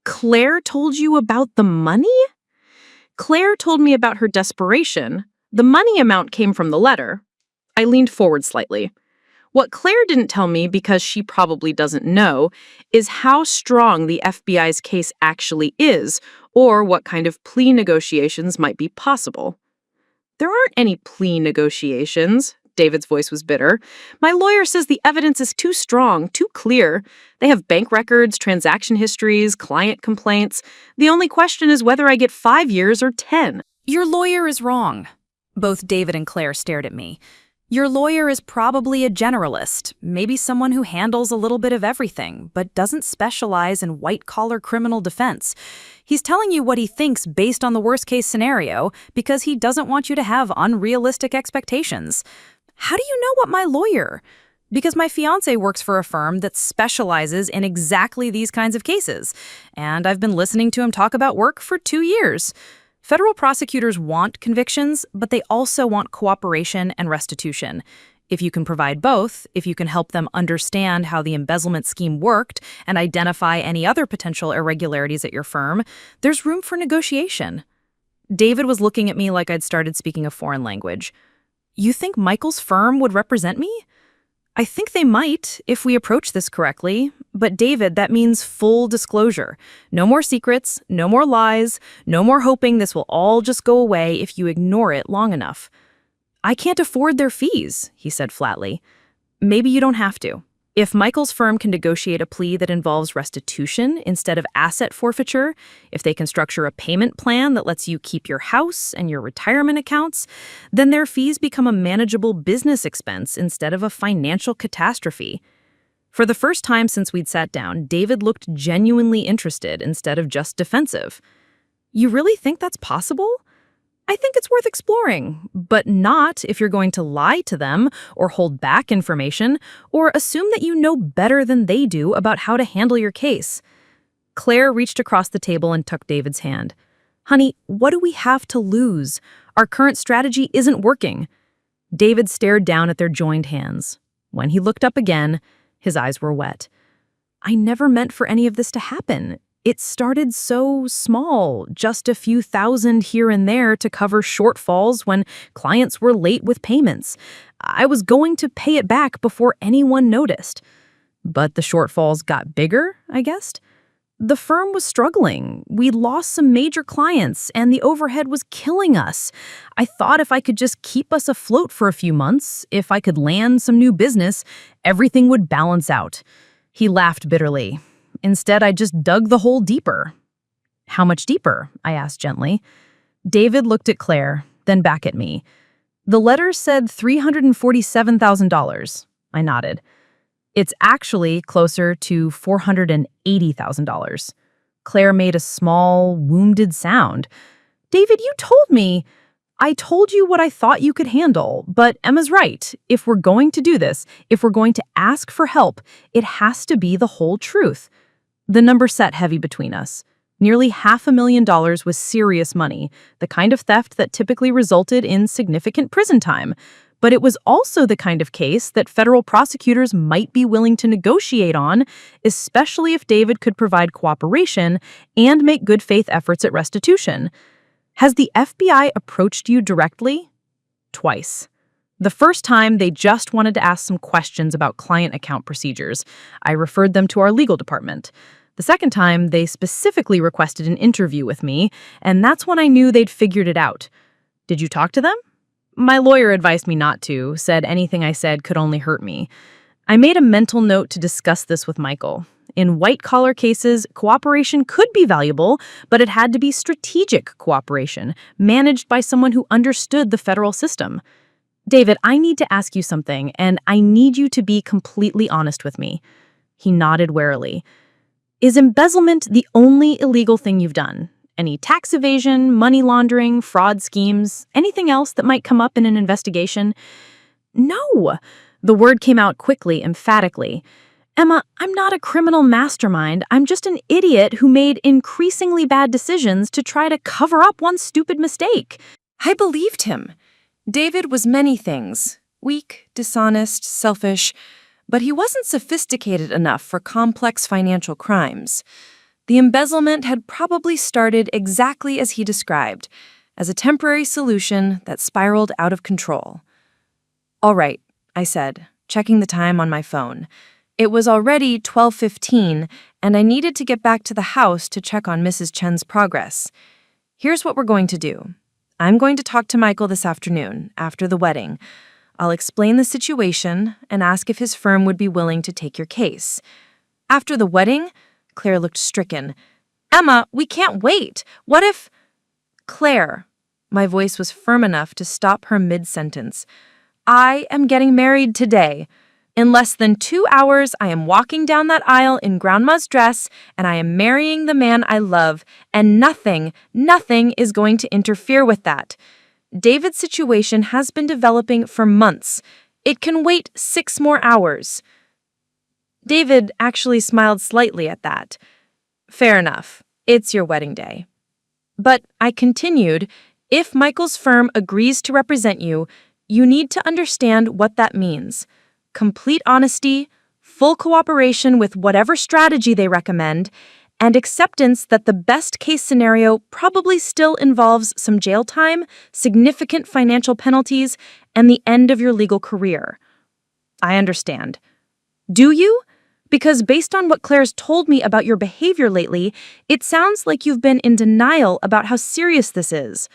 Speaker 2: Claire told you about the money? Claire told me about her desperation. The money amount came from the letter. I leaned forward slightly. What Claire didn't tell me, because she probably doesn't know, is how strong the FBI's case actually is, or what kind of plea negotiations might be possible. There aren't any plea negotiations. David's voice was bitter. My lawyer says the evidence is too strong, too clear. They have bank records, transaction histories, client complaints. The only question is whether I get 5 years or 10.
Speaker 1: Your lawyer is wrong. Both David and Claire stared at me. Your lawyer is probably a generalist, maybe someone who handles a little bit of everything, but doesn't specialize in white-collar criminal defense. He's telling you what he thinks based on the worst-case scenario because he doesn't want you to have unrealistic expectations. How do you know what my lawyer? Because my fiancé works for a firm that specializes in exactly these kinds of cases, and I've been listening to him talk about work for 2 years. Federal prosecutors want convictions, but they also want cooperation and restitution. If you can provide both, if you can help them understand how the embezzlement scheme worked and identify any other potential irregularities at your firm, there's room for negotiation. David was looking at me like I'd started speaking a foreign language. You think Michael's firm would represent me? I think they might, if we approach this correctly. But David, that means full disclosure. No more secrets, no more lies, no more hoping this will all just go away if you ignore it long enough. I can't afford their fees, he said flatly. Maybe you don't have to. If Michael's firm can negotiate a plea that involves restitution instead of asset forfeiture, if they can structure a payment plan that lets you keep your house and your retirement accounts, then their fees become a manageable business expense instead of a financial catastrophe. For the first time since we'd sat down, David looked genuinely interested instead of just defensive. You really think that's possible? I think it's worth exploring, but not if you're going to lie to them or hold back information or assume that you know better than they do about how to handle your case. Claire reached across the table and took David's hand. Honey, what do we have to lose? Our current strategy isn't working. David stared down at their joined hands. When he looked up again, his eyes were wet. I never meant for any of this to happen. It started so small, just a few thousand here and there to cover shortfalls when clients were late with payments. I was going to pay it back before anyone noticed. But the shortfalls got bigger, I guessed. The firm was struggling. We'd lost some major clients, and the overhead was killing us. I thought if I could just keep us afloat for a few months, if I could land some new business, everything would balance out. He laughed bitterly. Instead, I just dug the hole deeper. How much deeper? I asked gently. David looked at Claire, then back at me. The letter said $347,000. I nodded. It's actually closer to $480,000. Claire made a small, wounded sound. David, you told me. I told you what I thought you could handle, but Emma's right. If we're going to do this, if we're going to ask for help, it has to be the whole truth. The number sat heavy between us. Nearly $500,000 was serious money, the kind of theft that typically resulted in significant prison time. But it was also the kind of case that federal prosecutors might be willing to negotiate on, especially if David could provide cooperation and make good faith efforts at restitution. Has the FBI approached you directly? Twice. The first time, they just wanted to ask some questions about client account procedures. I referred them to our legal department. The second time, they specifically requested an interview with me, and that's when I knew they'd figured it out. Did you talk to them? My lawyer advised me not to, said anything I said could only hurt me. I made a mental note to discuss this with Michael. In white-collar cases, cooperation could be valuable, but it had to be strategic cooperation, managed by someone who understood the federal system.
Speaker 3: David, I need to ask you something, and I need you to be completely honest with me. He nodded warily. Is embezzlement the only illegal thing you've done? Any tax evasion, money laundering, fraud schemes, anything else that might come up in an investigation? No. The word came out quickly, emphatically. Emma, I'm not a criminal mastermind. I'm just an idiot who made increasingly bad decisions to try to cover up one stupid mistake.
Speaker 1: I believed him. David was many things: weak, dishonest, selfish, but he wasn't sophisticated enough for complex financial crimes. The embezzlement had probably started exactly as he described, as a temporary solution that spiraled out of control. "All right," I said, checking the time on my phone. It was already 12:15, and I needed to get back to the house to check on Mrs. Chen's progress. "Here's what we're going to do. I'm going to talk to Michael this afternoon, after the wedding. I'll explain the situation and ask if his firm would be willing to take your case." "After the wedding?" Claire looked stricken. "Emma, we can't wait. What if—" "Claire," my voice was firm enough to stop her mid-sentence, "I am getting married today. In less than 2 hours, I am walking down that aisle in grandma's dress, and I am marrying the man I love, and nothing is going to interfere with that. David's situation has been developing for months. It can wait 6 more hours." David actually smiled slightly at that. "Fair enough. It's your wedding day." But I continued, "If Michael's firm agrees to represent you, you need to understand what that means. Complete honesty, full cooperation with whatever strategy they recommend, and acceptance that the best-case scenario probably still involves some jail time, significant financial penalties, and the end of your legal career." "I understand." "Do you? Because based on what Claire's told me about your behavior lately, it sounds like you've been in denial about how serious this is.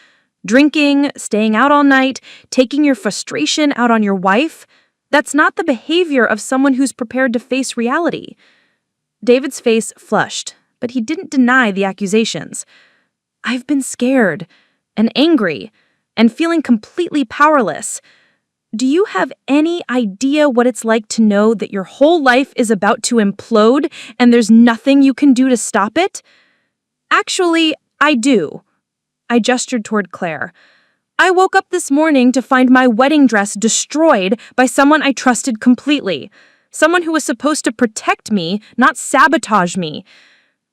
Speaker 1: Drinking, staying out all night, taking your frustration out on your wife. That's not the behavior of someone who's prepared to face reality." David's face flushed, but he didn't deny the accusations. "I've been scared and angry and feeling completely powerless. Do you have any idea what it's like to know that your whole life is about to implode and there's nothing you can do to stop it?" "Actually, I do." I gestured toward Claire. "I woke up this morning to find my wedding dress destroyed by someone I trusted completely. Someone who was supposed to protect me, not sabotage me.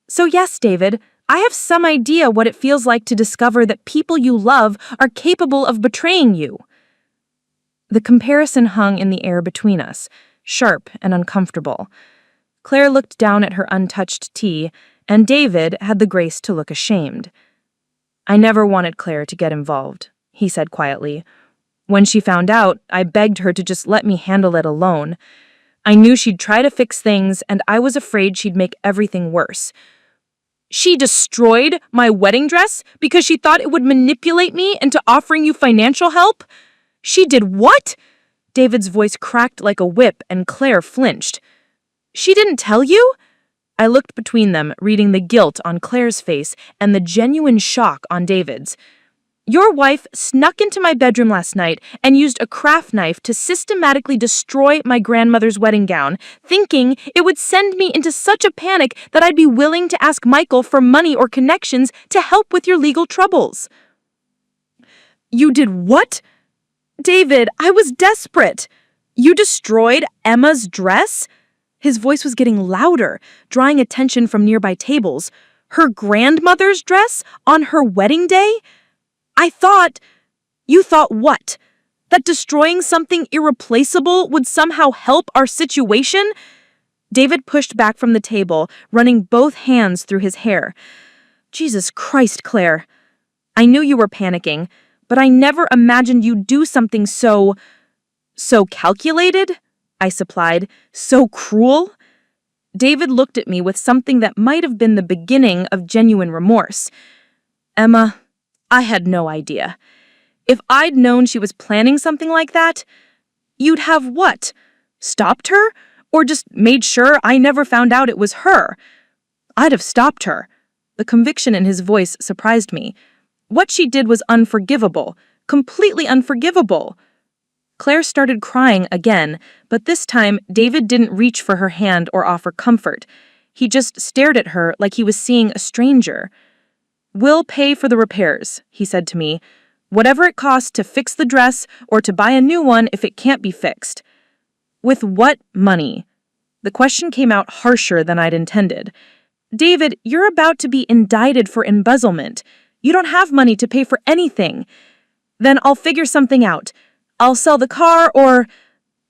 Speaker 1: So yes, David, I have some idea what it feels like to discover that people you love are capable of betraying you." The comparison hung in the air between us, sharp and uncomfortable. Claire looked down at her untouched tea, and David had the grace to look ashamed. "I never wanted Claire to get involved," he said quietly. "When she found out, I begged her to just let me handle it alone. I knew she'd try to fix things, and I was afraid she'd make everything worse." "She destroyed my wedding dress because she thought it would manipulate me into offering you financial help? She did what?" David's voice cracked like a whip, and Claire flinched. "She didn't tell you?" I looked between them, reading the guilt on Claire's face and the genuine shock on David's. "Your wife snuck into my bedroom last night and used a craft knife to systematically destroy my grandmother's wedding gown, thinking it would send me into such a panic that I'd be willing to ask Michael for money or connections to help with your legal troubles." "You did what?" "David, I was desperate." "You destroyed Emma's dress?" His voice was getting louder, drawing attention from nearby tables. "Her grandmother's dress on her wedding day? I thought—" "You thought what? That destroying something irreplaceable would somehow help our situation?" David pushed back from the table, running both hands through his hair. "Jesus Christ, Claire. I knew you were panicking, but I never imagined you'd do something so calculated," I supplied. "So cruel?" David looked at me with something that might have been the beginning of genuine remorse. "Emma, I had no idea. If I'd known she was planning something like that, you'd have what? Stopped her? Or just made sure I never found out it was her?" "I'd have stopped her." The conviction in his voice surprised me. "What she did was unforgivable, completely unforgivable."
Speaker 3: Claire started crying again, but this time David didn't reach for her hand or offer comfort. He just stared at her like he was seeing a stranger. "We'll pay for the repairs," he said to me. "Whatever it costs to fix the dress or to buy a new one if it can't be fixed." With what money? The question came out harsher than I'd intended. "David, you're about to be indicted for embezzlement. You don't have money to pay for anything." "Then I'll figure something out. I'll sell the car or—"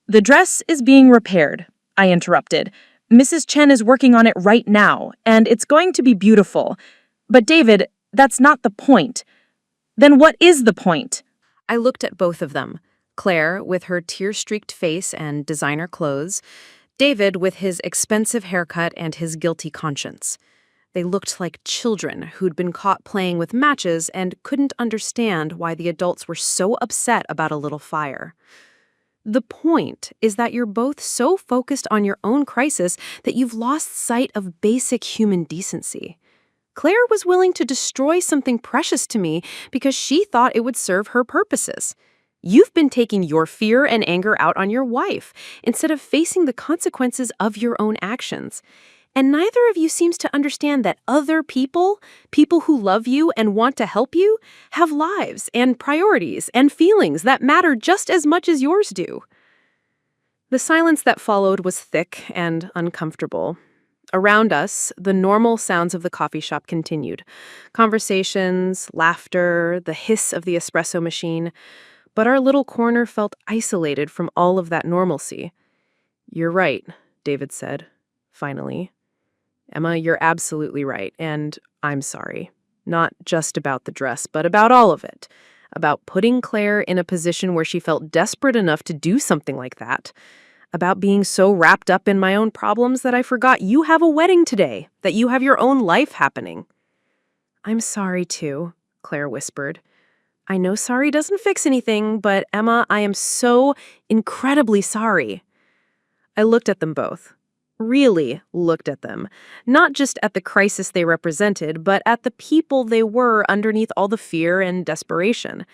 Speaker 3: "The dress is being repaired," I interrupted. "Mrs. Chen is working on it right now, and it's going to be beautiful. But David, that's not the point." "Then what is the point?"
Speaker 2: I looked at both of them, Claire with her tear-streaked face and designer clothes, David with his expensive haircut and his guilty conscience. They looked like children who'd been caught playing with matches and couldn't understand why the adults were so upset about a little fire. The point is that you're both so focused on your own crisis that you've lost sight of basic human decency. Claire was willing to destroy something precious to me because she thought it would serve her purposes. You've been taking your fear and anger out on your wife instead of facing the consequences of your own actions. And neither of you seems to understand that other people, people who love you and want to help you, have lives and priorities and feelings that matter just as much as yours do. The silence that followed was thick and uncomfortable. Around us, the normal sounds of the coffee shop continued. Conversations, laughter, the hiss of the espresso machine. But our little corner felt isolated from all of that normalcy. "You're right," David said, finally. "Emma, you're absolutely right, and I'm sorry. Not just about the dress, but about all of it. About putting Claire in a position where she felt desperate enough to do something like that. About being so wrapped up in my own problems that I forgot you have a wedding today, that you have your own life happening." "I'm sorry, too," Claire whispered. "I know sorry doesn't fix anything, but Emma, I am so incredibly sorry." I looked at them both. Really looked at them. Not just at the crisis they represented, but at the people they were underneath all the fear and desperation.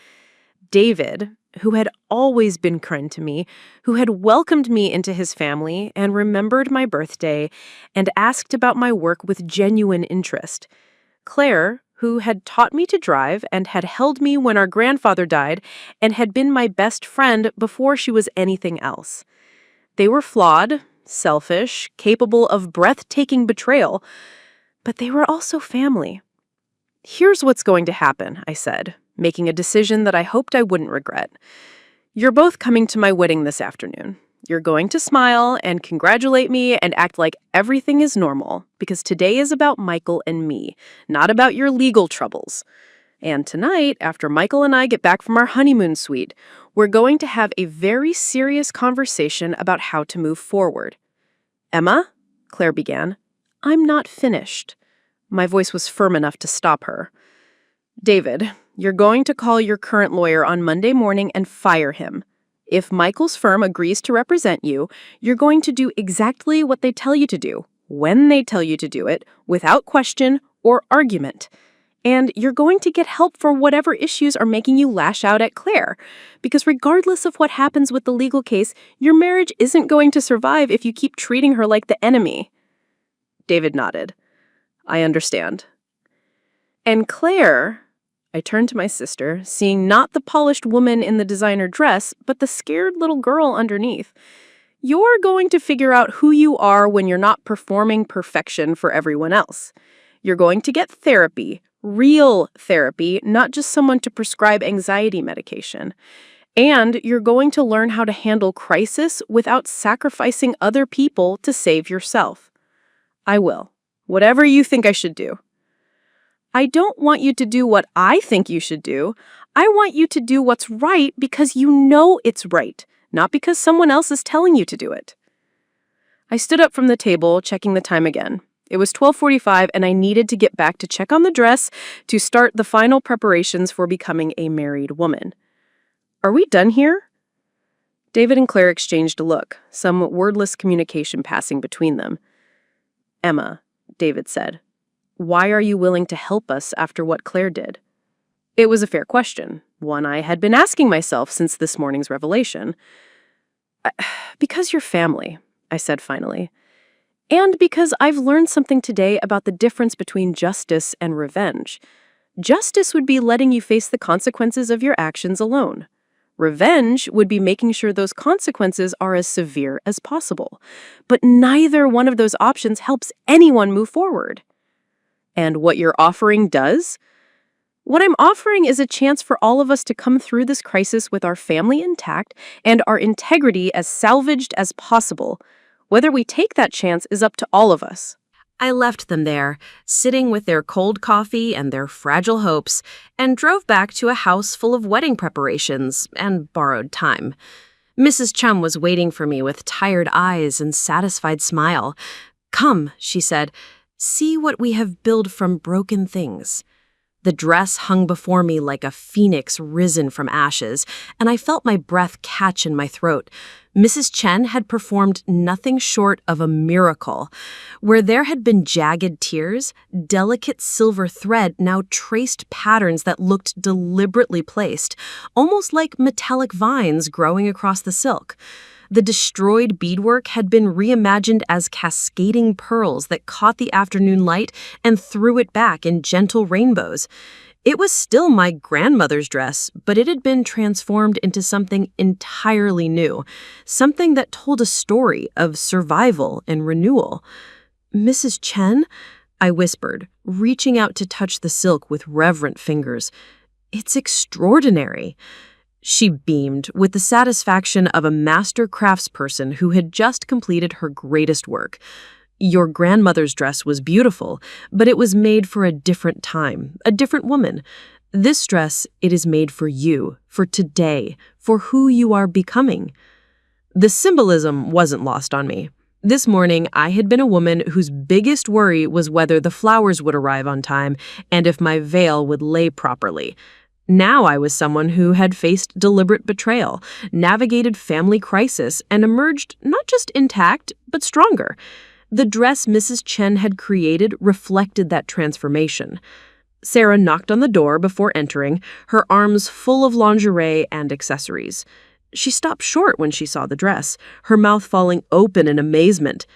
Speaker 2: David, who had always been kind to me, who had welcomed me into his family and remembered my birthday and asked about my work with genuine interest. Claire, who had taught me to drive and had held me when our grandfather died and had been my best friend before she was anything else. They were flawed, selfish, capable of breathtaking betrayal, but they were also family. "Here's what's going to happen," I said, making a decision that I hoped I wouldn't regret. "You're both coming to my wedding this afternoon. You're going to smile and congratulate me and act like everything is normal, because today is about Michael and me, not about your legal troubles. And tonight, after Michael and I get back from our honeymoon suite, we're going to have a very serious conversation about how to move forward." "Emma," Claire began. "I'm not finished." My voice was firm enough to stop her. "David, you're going to call your current lawyer on Monday morning and fire him. If Michael's firm agrees to represent you, you're going to do exactly what they tell you to do, when they tell you to do it, without question or argument. And you're going to get help for whatever issues are making you lash out at Claire, because regardless of what happens with the legal case, your marriage isn't going to survive if you keep treating her like the enemy." David nodded. "I understand." "And Claire," I turned to my sister, seeing not the polished woman in the designer dress, but the scared little girl underneath. "You're going to figure out who you are when you're not performing perfection for everyone else. You're going to get therapy, real therapy, not just someone to prescribe anxiety medication. And you're going to learn how to handle crisis without sacrificing other people to save yourself." "I will. Whatever you think I should do." "I don't want you to do what I think you should do. I want you to do what's right because you know it's right, not because someone else is telling you to do it." I stood up from the table, checking the time again. It was 12:45, and I needed to get back to check on the dress to start the final preparations for becoming a married woman. "Are we done here?" David and Claire exchanged a look, some wordless communication passing between them. "Emma," David said, "why are you willing to help us after what Claire did?"
Speaker 3: It was a fair question, one I had been asking myself since this morning's revelation. Because you're family, I said finally. And because I've learned something today about the difference between justice and revenge. Justice would be letting you face the consequences of your actions alone. Revenge would be making sure those consequences are as severe as possible. But neither one of those options helps anyone move forward. And what you're offering does? What I'm offering is a chance for all of us to come through this crisis with our family intact and our integrity as salvaged as possible. Whether we take that chance is up to all of us.
Speaker 2: I left them there, sitting with their cold coffee and their fragile hopes, and drove back to a house full of wedding preparations and borrowed time. Mrs. Chum was waiting for me with tired eyes and satisfied smile. "Come," she said, "see what we have built from broken things." The dress hung before me like a phoenix risen from ashes, and I felt my breath catch in my throat. Mrs. Chen had performed nothing short of a miracle. Where there had been jagged tears, delicate silver thread now traced patterns that looked deliberately placed, almost like metallic vines growing across the silk. The destroyed beadwork had been reimagined as cascading pearls that caught the afternoon light and threw it back in gentle rainbows. It was still my grandmother's dress, but it had been transformed into something entirely new, something that told a story of survival and renewal. "Mrs. Chen?" I whispered, reaching out to touch the silk with reverent fingers. "It's extraordinary." She beamed with the satisfaction of a master craftsperson who had just completed her greatest work. "Your grandmother's dress was beautiful, but it was made for a different time, a different woman. This dress, it is made for you, for today, for who you are becoming." The symbolism wasn't lost on me. This morning, I had been a woman whose biggest worry was whether the flowers would arrive on time and if my veil would lay properly. Now I was someone who had faced deliberate betrayal, navigated family crisis, and emerged not just intact, but stronger. The dress Mrs. Chen had created reflected that transformation. Sarah knocked on the door before entering, her arms full of lingerie and accessories. She stopped short when she saw the dress, her mouth falling open in amazement.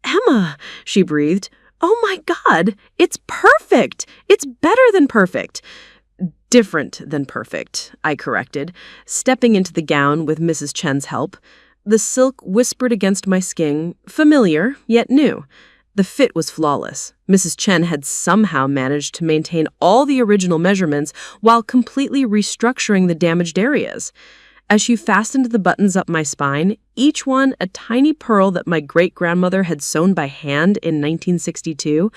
Speaker 2: "Emma," she breathed, "oh my God, it's perfect! It's better than perfect." "Different than perfect," I corrected, stepping into the gown with Mrs. Chen's help. The silk whispered against my skin, familiar, yet new. The fit was flawless. Mrs. Chen had somehow managed to maintain all the original measurements while completely restructuring the damaged areas. As she fastened the buttons up my spine, each one a tiny pearl that my great-grandmother had sewn by hand in 1962,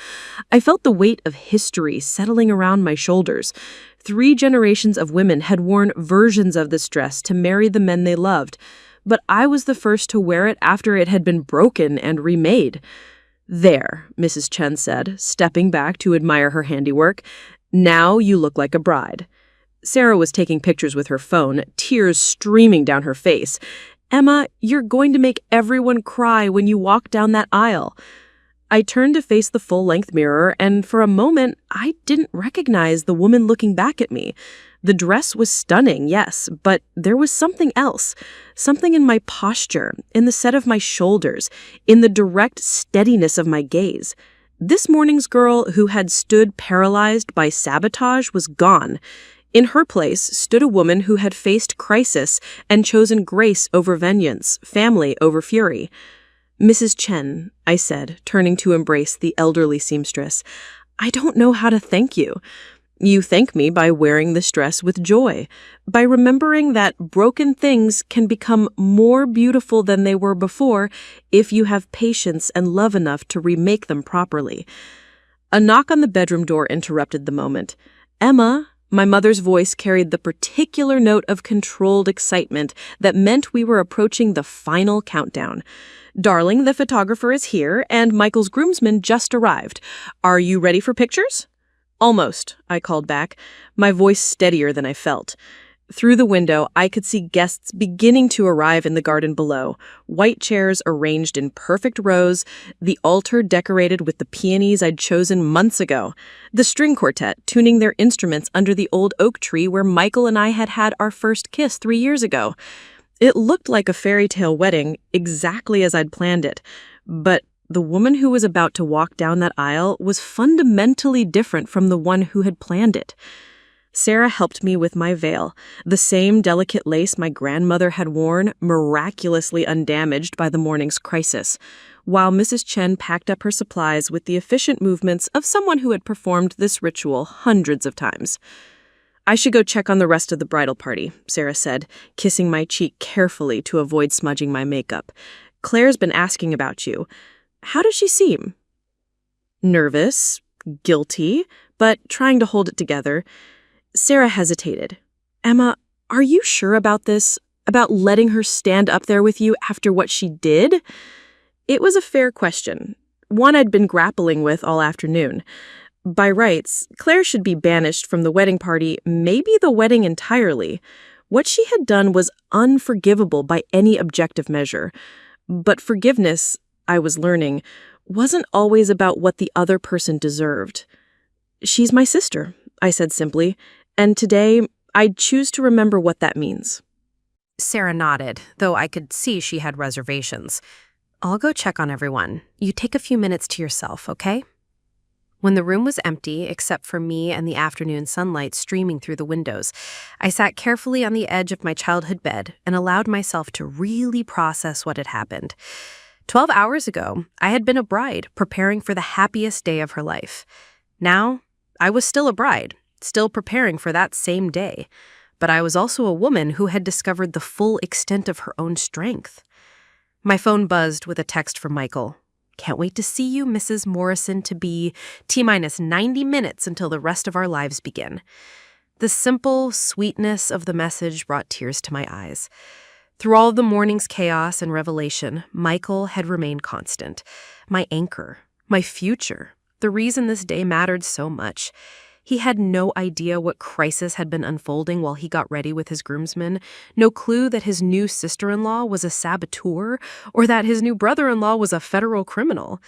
Speaker 2: I felt the weight of history settling around my shoulders. 3 generations of women had worn versions of this dress to marry the men they loved, but I was the first to wear it after it had been broken and remade. "There," Mrs. Chen said, stepping back to admire her handiwork. "Now you look like a bride." Sarah was taking pictures with her phone, tears streaming down her face. "Emma, you're going to make everyone cry when you walk down that aisle." I turned to face the full-length mirror, and for a moment, I didn't recognize the woman looking back at me. The dress was stunning, yes, but there was something else. Something in my posture, in the set of my shoulders, in the direct steadiness of my gaze. This morning's girl who had stood paralyzed by sabotage was gone. In her place stood a woman who had faced crisis and chosen grace over vengeance, family over fury. "Mrs. Chen," I said, turning to embrace the elderly seamstress, "I don't know how to thank you. You thank me by wearing this dress with joy, by remembering that broken things can become more beautiful than they were before if you have patience and love enough to remake them properly." A knock on the bedroom door interrupted the moment. "Emma," my mother's voice carried the particular note of controlled excitement that meant we were approaching the final countdown. "Darling, the photographer is here, and Michael's groomsmen just arrived. Are you ready for pictures?" "Almost," I called back, my voice steadier than I felt.
Speaker 3: Through the window, I could see guests beginning to arrive in the garden below. White chairs arranged in perfect rows, the altar decorated with the peonies I'd chosen months ago, the string quartet tuning their instruments under the old oak tree where Michael and I had had our first kiss 3 years ago. It looked like a fairy tale wedding, exactly as I'd planned it. But the woman who was about to walk down that aisle was fundamentally different from the one who had planned it. Sarah helped me with my veil, the same delicate lace my grandmother had worn, miraculously undamaged by the morning's crisis, while Mrs. Chen packed up her supplies with the efficient movements of someone who had performed this ritual hundreds of times. "I should go check on the rest of the bridal party," Sarah said, kissing my cheek carefully to avoid smudging my makeup. "Claire's been asking about you. How does she seem?" Nervous, guilty, but trying to hold it together. Sarah hesitated. "Emma, are you sure about this? About letting her stand up there with you after what she did?" It was a fair question, one I'd been grappling with all afternoon. By rights, Claire should be banished from the wedding party, maybe the wedding entirely. What she had done was unforgivable by any objective measure. But forgiveness, I was learning, wasn't always about what the other person deserved. "She's my sister," I said simply, "and today I'd choose to remember what that means."
Speaker 1: Sarah nodded, though I could see she had reservations. "I'll go check on everyone. You take a few minutes to yourself, okay?" When the room was empty, except for me and the afternoon sunlight streaming through the windows, I sat carefully on the edge of my childhood bed and allowed myself to really process what had happened. 12 hours ago, I had been a bride, preparing for the happiest day of her life. Now, I was still a bride, still preparing for that same day. But I was also a woman who had discovered the full extent of her own strength. My phone buzzed with a text from Michael. "Can't wait to see you, Mrs. Morrison-to-be. T-minus 90 minutes until the rest of our lives begin." The simple sweetness of the message brought tears to my eyes. Through all the morning's chaos and revelation, Michael had remained constant. My anchor, my future, the reason this day mattered so much. He had no idea what crisis had been unfolding while he got ready with his groomsmen, no clue that his new sister-in-law was a saboteur or that his new brother-in-law was a federal criminal.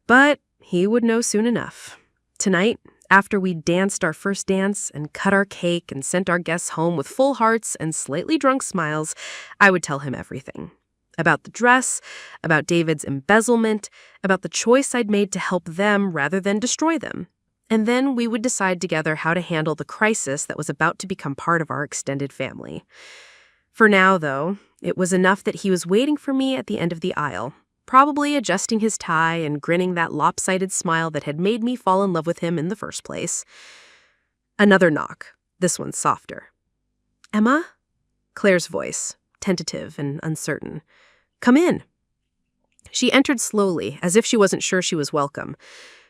Speaker 1: But he would know soon enough. Tonight, after we danced our first dance and cut our cake and sent our guests home with full hearts and slightly drunk smiles, I would tell him everything. About the dress, about David's embezzlement, about the choice I'd made to help them rather than destroy them. And then we would decide together how to handle the crisis that was about to become part of our extended family. For now, though, it was enough that he was waiting for me at the end of the aisle, probably adjusting his tie and grinning that lopsided smile that had made me fall in love with him in the first place. Another knock, this one softer. "Emma?" Claire's voice, tentative and uncertain. "Come in." She entered slowly, as if she wasn't sure she was welcome.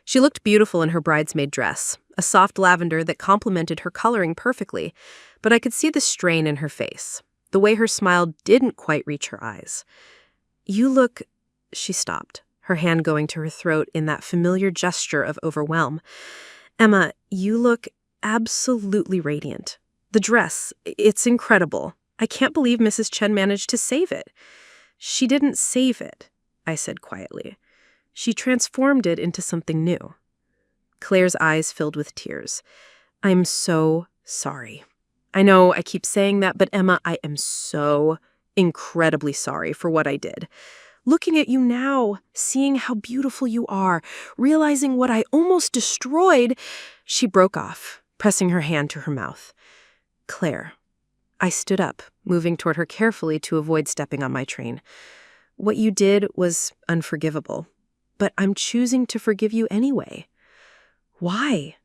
Speaker 1: She looked beautiful in her bridesmaid dress, a soft lavender that complemented her coloring perfectly, but I could see the strain in her face, the way her smile didn't quite reach her eyes. "You look—" She stopped, her hand going to her throat in that familiar gesture of overwhelm. "Emma, you look absolutely radiant. The dress, it's incredible. I can't believe Mrs. Chen managed to save it." "She didn't save it," I said quietly. "She transformed it into something new." Claire's eyes filled with tears. "I'm so sorry. I know I keep saying that, but Emma, I am so incredibly sorry for what I did. Looking at you now, seeing how beautiful you are, realizing what I almost destroyed—" She broke off, pressing her hand to her mouth. "Claire." I stood up, moving toward her carefully to avoid stepping on my train. "What you did was unforgivable. But I'm choosing to forgive you anyway." "Why?"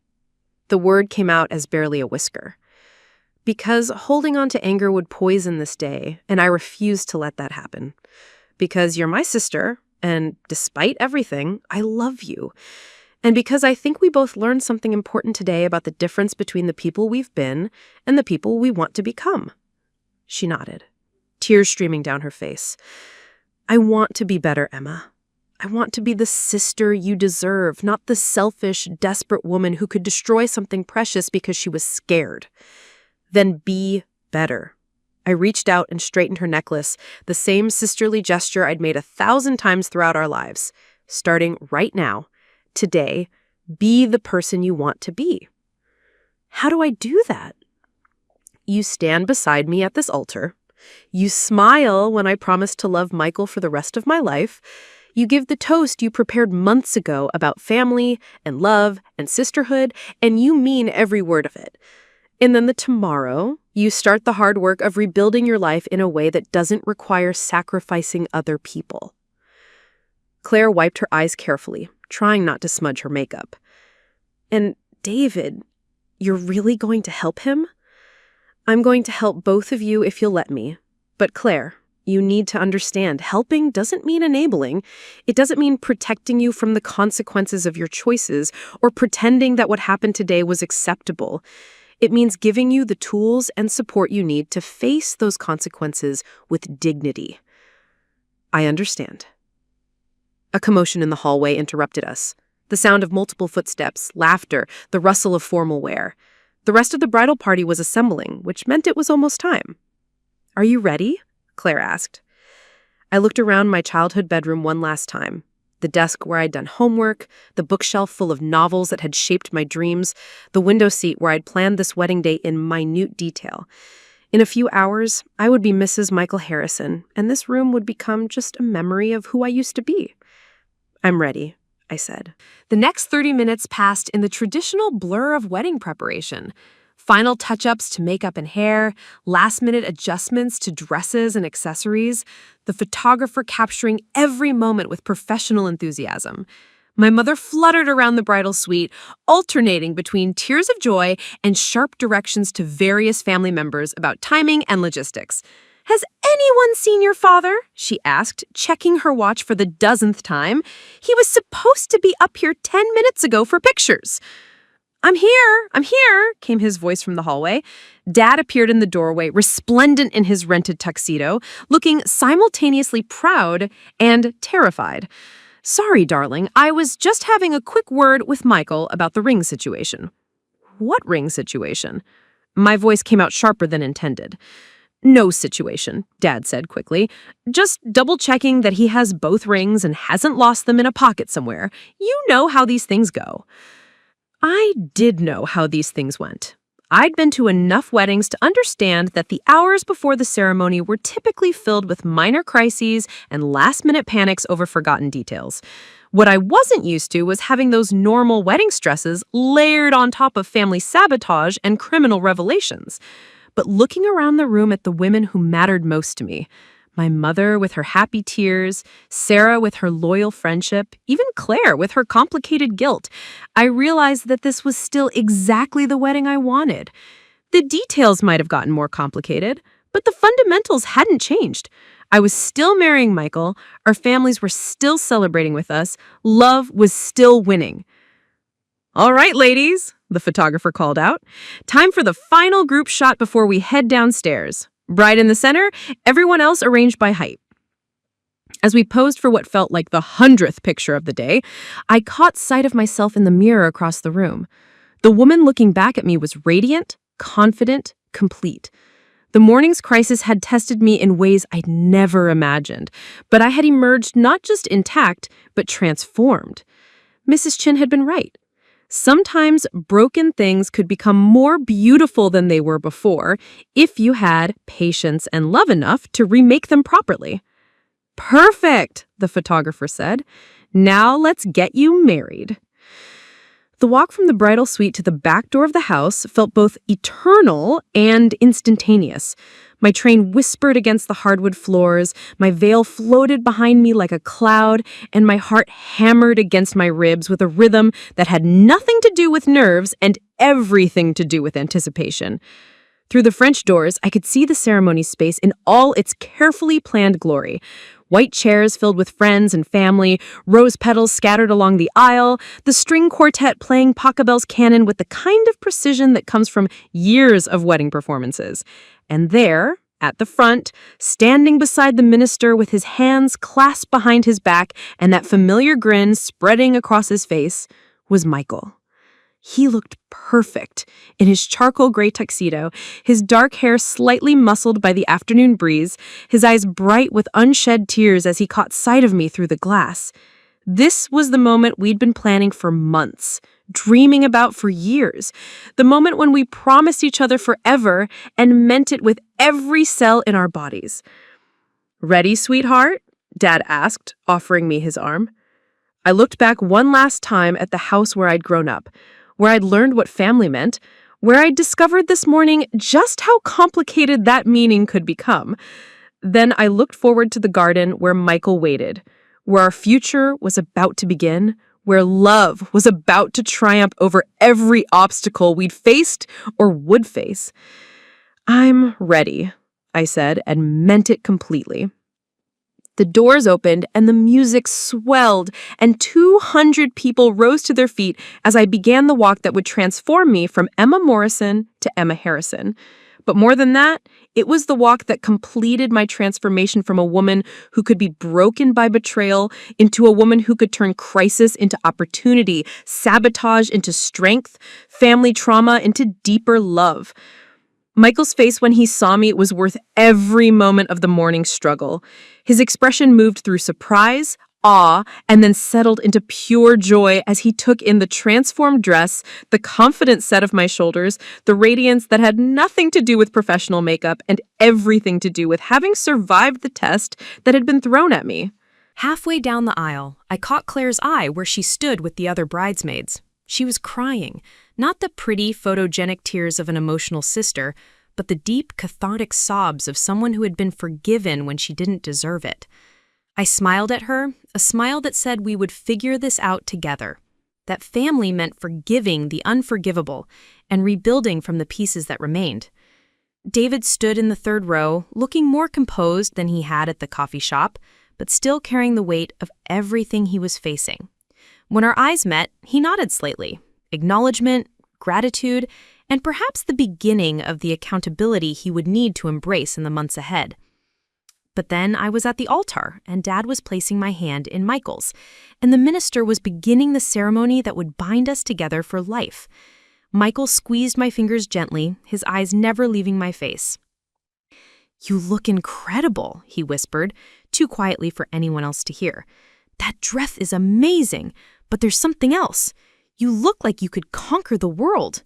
Speaker 1: The word came out as barely a whisker. "Because holding on to anger would poison this day, and I refuse to let that happen. Because you're my sister, and despite everything, I love you. And because I think we both learned something important today about the difference between the people we've been and the people we want to become." She nodded, tears streaming down her face. "I want to be better, Emma. I want to be the sister you deserve, not the selfish, desperate woman who could destroy something precious because she was scared. Then be
Speaker 2: better. I reached out and straightened her necklace, the same sisterly gesture I'd made 1,000 times throughout our lives. Starting right now, today, be the person you want to be. How do I do that? You stand beside me at this altar. You smile when I promise to love Michael for the rest of my life. You give the toast you prepared months ago about family and love and sisterhood, and you mean every word of it. And then tomorrow, you start the hard work of rebuilding your life in a way that doesn't require sacrificing other people. Claire wiped her eyes carefully, trying not to smudge her makeup. And David, you're really going to help him? I'm going to help both of you if you'll let me. But Claire, you need to understand, helping doesn't mean enabling. It doesn't mean protecting you from the consequences of your choices or pretending that what happened today was acceptable. It means giving you the tools and support you need to face those consequences with dignity. I understand. A commotion in the hallway interrupted us. The sound of multiple footsteps, laughter, the rustle of formal wear. The rest of the bridal party was assembling, which meant it was almost time. "Are you ready?" Claire asked. I looked around my childhood bedroom one last time. The desk where I'd done homework, the bookshelf full of novels that had shaped my dreams, the window seat where I'd planned this wedding day in minute detail. In a few hours, I would be Mrs. Michael Harrison, and this room would become just a memory of who I used to be. "I'm ready," I said.
Speaker 1: The next 30 minutes passed in the traditional blur of wedding preparation. Final touch-ups to makeup and hair, last-minute adjustments to dresses and accessories, the photographer capturing every moment with professional enthusiasm. My mother fluttered around the bridal suite, alternating between tears of joy and sharp directions to various family members about timing and logistics. "Has anyone seen your father?" she asked, checking her watch for the 1,000th time. "He was supposed to be up here 10 minutes ago for pictures." I'm here, came his voice from the hallway. Dad appeared in the doorway, resplendent in his rented tuxedo, looking simultaneously proud and terrified. "Sorry, darling, I was just having a quick word with Michael about the ring situation." "What ring situation?" My voice came out sharper than intended. "No situation," Dad said quickly. "Just double-checking that he has both rings and hasn't lost them in a pocket somewhere. You know how these things go." I did know how these things went. I'd been to enough weddings to understand that the hours before the ceremony were typically filled with minor crises and last-minute panics over forgotten details. What I wasn't used to was having those normal wedding stresses layered on top of family sabotage and criminal revelations. But looking around the room at the women who mattered most to me, my mother with her happy tears, Sarah with her loyal friendship, even Claire with her complicated guilt, I realized that this was still exactly the wedding I wanted. The details might have gotten more complicated, but the fundamentals hadn't changed. I was still marrying Michael, our families were still celebrating with us, love was still winning. "All right, ladies," the photographer called out. "Time for the final group shot before we head downstairs. Bride in the center, everyone else arranged by height." As we posed for what felt like the 100th picture of the day, I caught sight of myself in the mirror across the room. The woman looking back at me was radiant, confident, complete. The morning's crisis had tested me in ways I'd never imagined, but I had emerged not just intact, but transformed. Mrs. Chin had been right. Sometimes broken things could become more beautiful than they were before if you had patience and love enough to remake them properly. "Perfect," the photographer said. "Now let's get you married." The walk from the bridal suite to the back door of the house felt both eternal and instantaneous. My train whispered against the hardwood floors, my veil floated behind me like a cloud, and my heart hammered against my ribs with a rhythm that had nothing to do with nerves and everything to do with anticipation. Through the French doors, I could see the ceremony space in all its carefully planned glory. White chairs filled with friends and family, rose petals scattered along the aisle, the string quartet playing Pachelbel's canon with the kind of precision that comes from years of wedding performances. And there, at the front, standing beside the minister with his hands clasped behind his back and that familiar grin spreading across his face, was Michael.
Speaker 3: He looked perfect in his charcoal gray tuxedo, his dark hair slightly muscled by the afternoon breeze, his eyes bright with unshed tears as he caught sight of me through the glass. This was the moment we'd been planning for months, dreaming about for years, the moment when we promised each other forever and meant it with every cell in our bodies. "Ready, sweetheart?" Dad asked, offering me his arm. I looked back one last time at the house where I'd grown up, where I'd learned what family meant, where I'd discovered this morning just how complicated that meaning could become. Then I looked forward to the garden where Michael waited, where our future was about to begin, where love was about to triumph over every obstacle we'd faced or would face. "I'm ready," I said, and meant it completely. The doors opened and the music swelled, and 200 people rose to their feet as I began the walk that would transform me from Emma Morrison to Emma Harrison. But more than that, it was the walk that completed my transformation from a woman who could be broken by betrayal into a woman who could turn crisis into opportunity, sabotage into strength, family trauma into deeper love. Michael's face when he saw me was worth every moment of the morning struggle. His expression moved through surprise, awe, and then settled into pure joy as he took in the transformed dress, the confident set of my shoulders, the radiance that had nothing to do with professional makeup and everything to do with having survived the test that had been thrown at me.
Speaker 1: Halfway down the aisle, I caught Claire's eye where she stood with the other bridesmaids. She was crying, not the pretty, photogenic tears of an emotional sister, but the deep, cathartic sobs of someone who had been forgiven when she didn't deserve it. I smiled at her, a smile that said we would figure this out together, that family meant forgiving the unforgivable and rebuilding from the pieces that remained. David stood in the third row, looking more composed than he had at the coffee shop, but still carrying the weight of everything he was facing. When our eyes met, he nodded slightly, acknowledgement, gratitude, and perhaps the beginning of the accountability he would need to embrace in the months ahead. But then I was at the altar, and Dad was placing my hand in Michael's, and the minister was beginning the ceremony that would bind us together for life. Michael squeezed my fingers gently, his eyes never leaving my face. "You look incredible," he whispered, too quietly for anyone else to hear. "That dress is amazing, but there's something else. You look like you could conquer the world."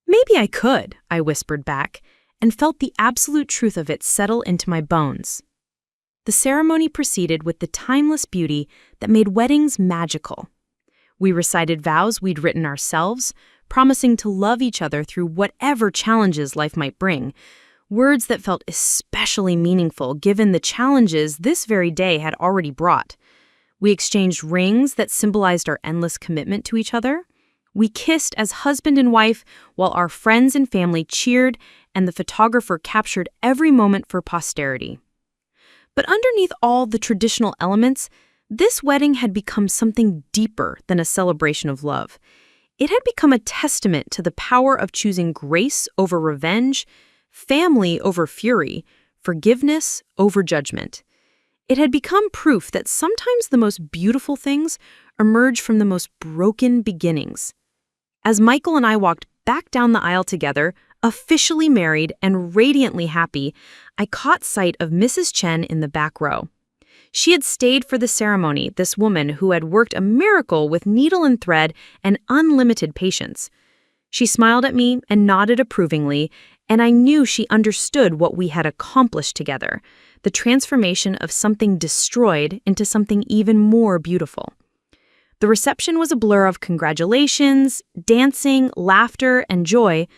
Speaker 1: "Maybe I could," I whispered back, and felt the absolute truth of it settle into my bones. The ceremony proceeded with the timeless beauty that made weddings magical. We recited vows we'd written ourselves, promising to love each other through whatever challenges life might bring, words that felt especially meaningful given the challenges this very day had already brought. We exchanged rings that symbolized our endless commitment to each other. We kissed as husband and wife while our friends and family cheered and the photographer captured every moment for posterity. But underneath all the traditional elements, this wedding had become something deeper than a celebration of love. It had become a testament to the power of choosing grace over revenge, family over fury, forgiveness over judgment. It had become proof that sometimes the most beautiful things emerge from the most broken beginnings. As Michael and I walked back down the aisle together, officially married and radiantly happy, I caught sight of Mrs. Chen in the back row. She had stayed for the ceremony, this woman who had worked a miracle with needle and thread and unlimited patience. She smiled at me and nodded approvingly, and I knew she understood what we had accomplished together, the transformation of something destroyed into something even more beautiful. The reception was a blur of congratulations, dancing, laughter, and joy,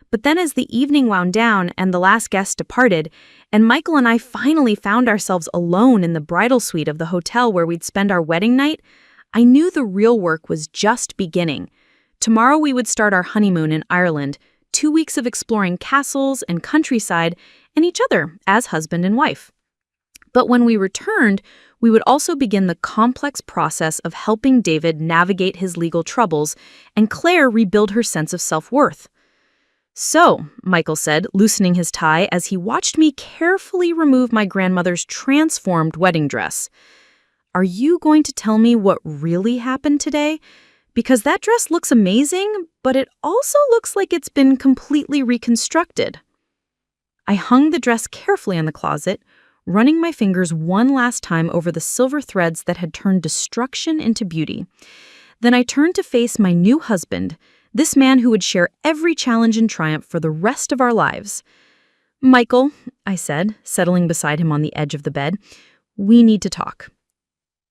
Speaker 1: but then as the evening wound down and the last guest departed, and Michael and I finally found ourselves alone in the bridal suite of the hotel where we'd spend our wedding night, I knew the real work was just beginning. Tomorrow we would start our honeymoon in Ireland, 2 weeks of exploring castles and countryside and each other as husband and wife. But when we returned, we would also begin the complex process of helping David navigate his legal troubles and Claire rebuild her sense of self-worth. "So," Michael said, loosening his tie as he watched me carefully remove my grandmother's transformed wedding dress, "are you going to tell me what really happened today?
Speaker 3: Because that dress looks amazing, but it also looks like it's been completely reconstructed. I hung the dress carefully in the closet, running my fingers one last time over the silver threads that had turned destruction into beauty. Then I turned to face my new husband, this man who would share every challenge and triumph for the rest of our lives. "Michael," I said, settling beside him on the edge of the bed, "we need to talk."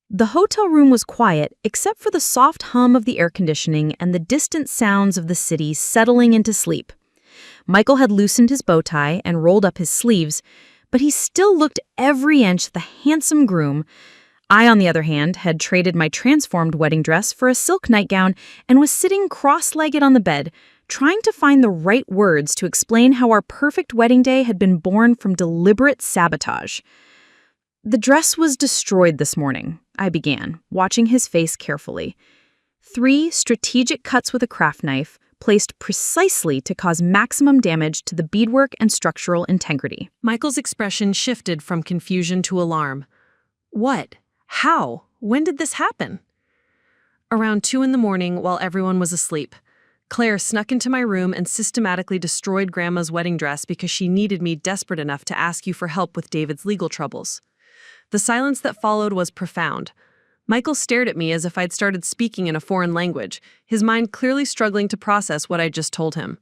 Speaker 3: The hotel room was quiet except for the soft hum of the air conditioning and the distant sounds of the city settling into sleep. Michael had loosened his bow tie and rolled up his sleeves, but he still looked every inch the handsome groom. I, on the other hand, had traded my transformed wedding dress for a silk nightgown and was sitting cross-legged on the bed, trying to find the right words to explain how our perfect wedding day had been born from deliberate sabotage. "The dress was destroyed this morning," I began, watching his face carefully. 3 strategic cuts with a craft knife, placed precisely to cause maximum damage to the beadwork and structural integrity.
Speaker 1: Michael's expression shifted from confusion to alarm. "What? How? When did this happen?" "Around 2 in the morning while everyone was asleep. Claire snuck into my room and systematically destroyed Grandma's wedding dress because she needed me desperate enough to ask you for help with David's legal troubles." The silence that followed was profound. Michael stared at me as if I'd started speaking in a foreign language, his mind clearly struggling to process what I'd just told him.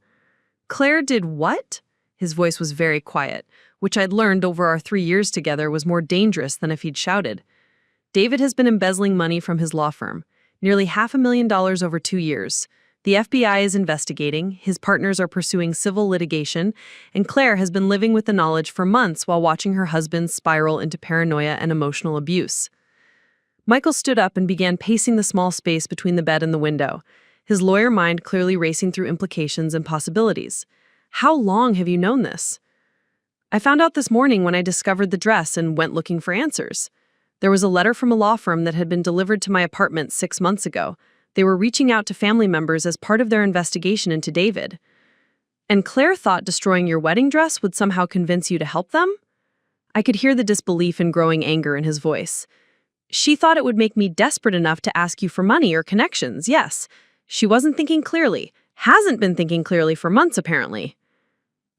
Speaker 1: "Claire did what?" His voice was very quiet, which I'd learned over our 3 years together was more dangerous than if he'd shouted. "David has been embezzling money from his law firm, nearly $500,000 over 2 years. The FBI is investigating, his partners are pursuing civil litigation, and Claire has been living with the knowledge for months while watching her husband spiral into paranoia and emotional abuse." Michael stood up and began pacing the small space between the bed and the window, his lawyer mind clearly racing through implications and possibilities. "How long have you known this?" "I found out this morning when I discovered the dress and went looking for answers. There was a letter from a law firm that had been delivered to my apartment 6 months ago. They were reaching out to family members as part of their investigation into David. And Claire thought destroying your wedding dress would somehow convince you to help them?" I could hear the disbelief and growing anger in his voice. "She thought it would make me desperate enough to ask you for money or connections, yes. She wasn't thinking clearly, hasn't been thinking clearly for months, apparently."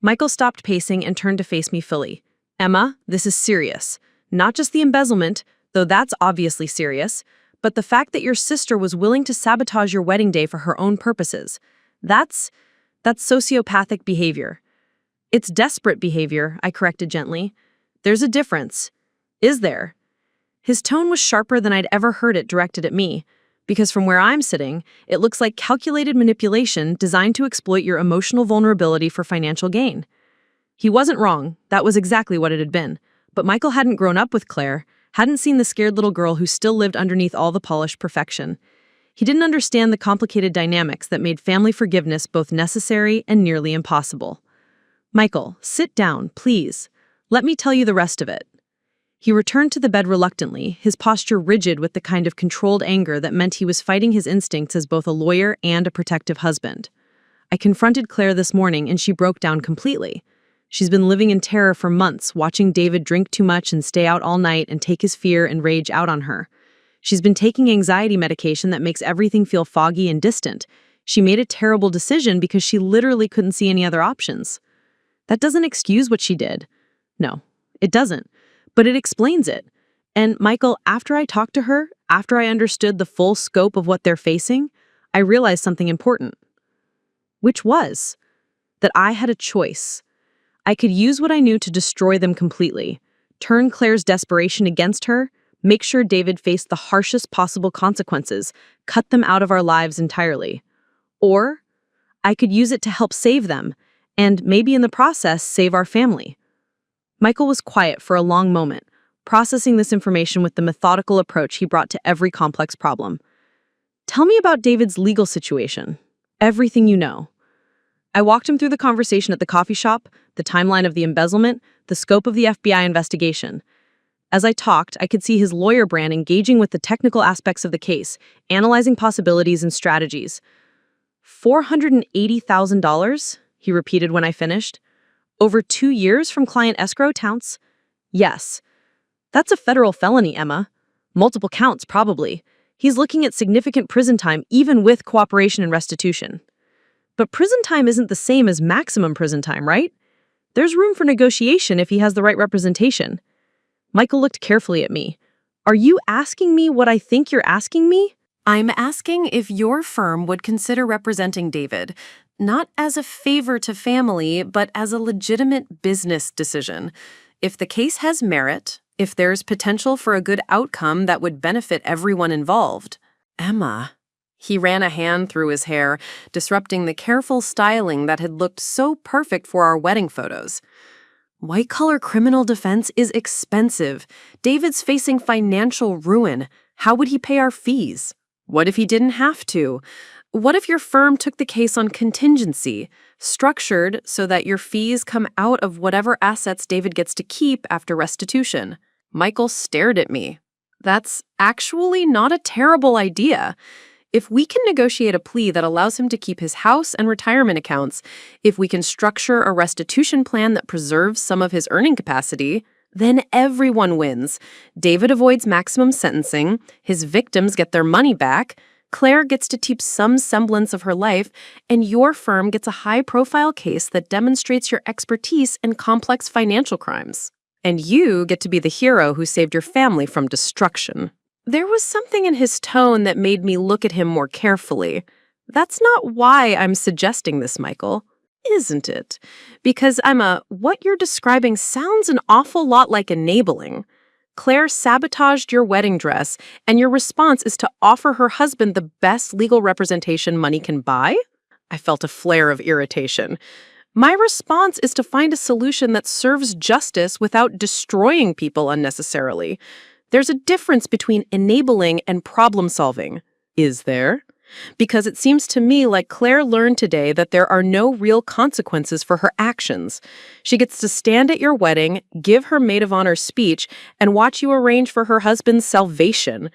Speaker 1: Michael stopped pacing and turned to face me fully. "Emma, this is serious. Not just the embezzlement, though that's obviously serious, but the fact that your sister was willing to sabotage your wedding day for her own purposes. That's sociopathic behavior." "It's desperate behavior," I corrected gently. "There's a difference." "Is there?" His tone was sharper than I'd ever heard it directed at me, because from where I'm sitting, it looks like calculated manipulation designed to exploit your emotional vulnerability for financial gain. He wasn't wrong, that was exactly what it had been, but Michael hadn't grown up with Claire, hadn't seen the scared little girl who still lived underneath all the polished perfection. He didn't understand the complicated dynamics that made family forgiveness both necessary and nearly impossible. "Michael, sit down, please. Let me tell you the rest of it." He returned to the bed reluctantly, his posture rigid with the kind of controlled anger that meant he was fighting his instincts as both a lawyer and a protective husband. "I confronted Claire this morning and she broke down completely. She's been living in terror for months, watching David drink too much and stay out all night and take his fear and rage out on her. She's been taking anxiety medication that makes everything feel foggy and distant. She made a terrible decision because she literally couldn't see any other options. That doesn't excuse what she did. No, it doesn't. But it explains it. And Michael, after I talked to her, after I understood the full scope of what they're facing, I realized something important. Which was that I had a choice. I could use what I knew to destroy them completely, turn Claire's desperation against her, make sure David faced the harshest possible consequences, cut them out of our lives entirely. Or I could use it to help save them, and maybe in the process save our family. Michael was quiet for a long moment, processing this information with the methodical approach he brought to every complex problem. "Tell me about David's legal situation. Everything you know." I walked him through the conversation at the coffee shop, the timeline of the embezzlement, the scope of the FBI investigation. As I talked, I could see his lawyer brain engaging with the technical aspects of the case, analyzing possibilities and strategies. $480,000, he repeated when I finished. Over 2 years from client escrow counts? Yes. That's a federal felony, Emma. Multiple counts, probably.
Speaker 3: He's looking at significant prison time even with cooperation and restitution. But prison time isn't the same as maximum prison time, right? There's room for negotiation if he has the right representation. Michael looked carefully at me. Are you asking me what I think you're asking me?
Speaker 1: I'm asking if your firm would consider representing David, not as a favor to family, but as a legitimate business decision. If the case has merit, if there's potential for a good outcome that would benefit everyone involved. Emma. He ran a hand through his hair, disrupting the careful styling that had looked so perfect for our wedding photos. White-collar criminal defense is expensive. David's facing financial ruin. How would he pay our fees? What if he didn't have to? What if your firm took the case on contingency, structured so that your fees come out of whatever assets David gets to keep after restitution? Michael stared at me. That's actually not a terrible idea. If we can negotiate a plea that allows him to keep his house and retirement accounts, if we can structure a restitution plan that preserves some of his earning capacity, then everyone wins. David avoids maximum sentencing, his victims get their money back, Claire gets to keep some semblance of her life, and your firm gets a high-profile case that demonstrates your expertise in complex financial crimes. And you get to be the hero who saved your family from destruction. There was something in his tone that made me look at him more carefully. That's not why I'm suggesting this, Michael. Isn't it? Because, Emma, what you're describing sounds an awful lot like enabling. Claire sabotaged your wedding dress, and your response is to offer her husband the best legal representation money can buy? I felt a flare of irritation. My response is to find a solution that serves justice without destroying people unnecessarily. There's a difference between enabling and problem-solving. Is there? Because it seems to me like Claire learned today that there are no real consequences for her actions. She gets to stand at your wedding, give her maid of honor speech, and watch you arrange for her husband's salvation.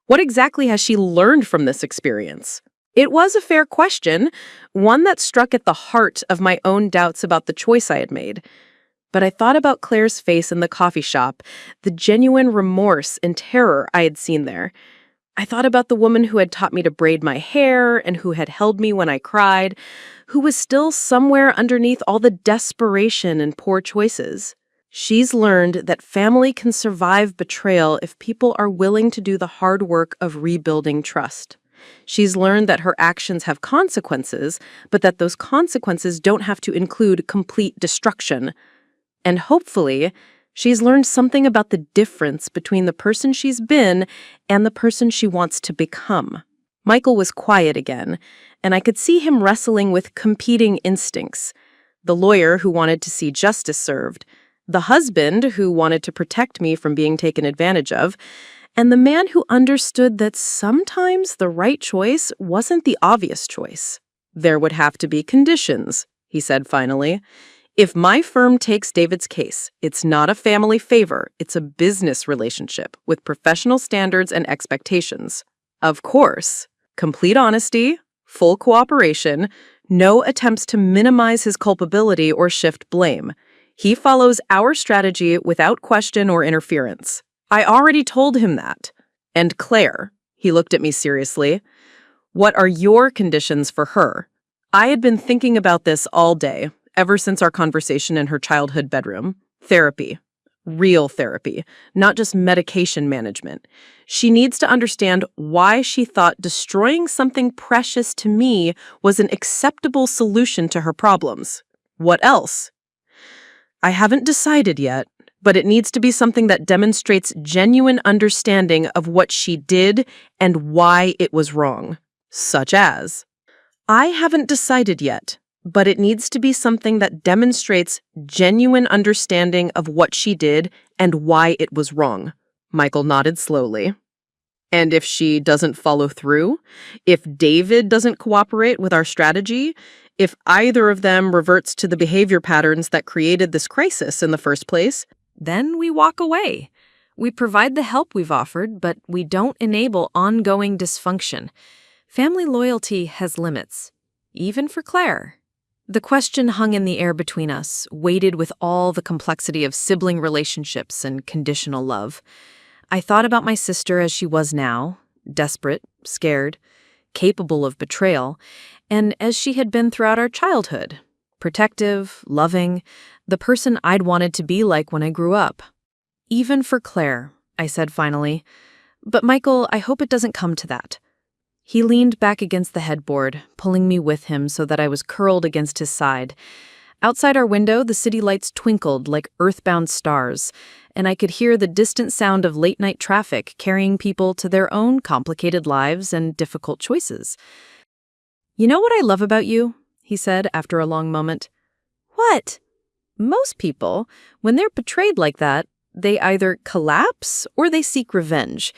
Speaker 1: What exactly has she learned from this experience? It was a fair question, one that struck at the heart of my own doubts about the choice I had made. But I thought about Claire's face in the coffee shop, the genuine remorse and terror I had seen there. I thought about the woman who had taught me to braid my hair and who had held me when I cried, who was still somewhere underneath all the desperation and poor choices. She's learned that family can survive betrayal if people are willing to do the hard work of rebuilding trust. She's learned that her actions have consequences, but that those consequences don't have to include complete destruction. And hopefully, she's learned something about the difference between the person she's been and the person she wants to become. Michael was quiet again, and I could see him wrestling with competing instincts. The lawyer who wanted to see justice served, the husband who wanted to protect me from being taken advantage of, and the man who understood that sometimes the right choice wasn't the obvious choice. There would have to be conditions, he said finally. If my firm takes David's case, it's not a family favor, it's a business relationship with professional standards and expectations. Of course, complete honesty, full cooperation, no attempts to minimize his culpability or shift blame. He follows our strategy without question or interference. I already told him that. And Claire, he looked at me seriously, what are your conditions for her? I had been thinking about this all day, ever since our conversation in her childhood bedroom. Therapy. Real therapy, not just medication management. She needs to understand why she thought destroying something precious to me was an acceptable solution to her problems. What else? I haven't decided yet, but it needs to be something that demonstrates genuine understanding of what she did and why it was wrong. Such as, I haven't decided yet, but it needs to be something that demonstrates genuine understanding of what she did and why it was wrong. Michael nodded slowly. And if she doesn't follow through, if David doesn't cooperate with our strategy, if either of them reverts to the behavior patterns that created this crisis in the first place, then we walk away. We provide the help we've offered, but we don't enable ongoing dysfunction. Family loyalty has limits, even for Claire. The question hung in the air between us, weighted with all the complexity of sibling relationships and conditional love. I thought about my sister as she was now,
Speaker 2: desperate, scared, capable of betrayal, and as she had been throughout our childhood. Protective, loving, the person I'd wanted to be like when I grew up. Even for Claire, I said finally. But Michael, I hope it doesn't come to that. He leaned back against the headboard, pulling me with him so that I was curled against his side. Outside our window, the city lights twinkled like earthbound stars, and I could hear the distant sound of late-night traffic carrying people to their own complicated lives and difficult choices. "You know what I love about you?" he said after a long moment. "What?" "Most people, when they're betrayed like that, they either collapse or they seek revenge.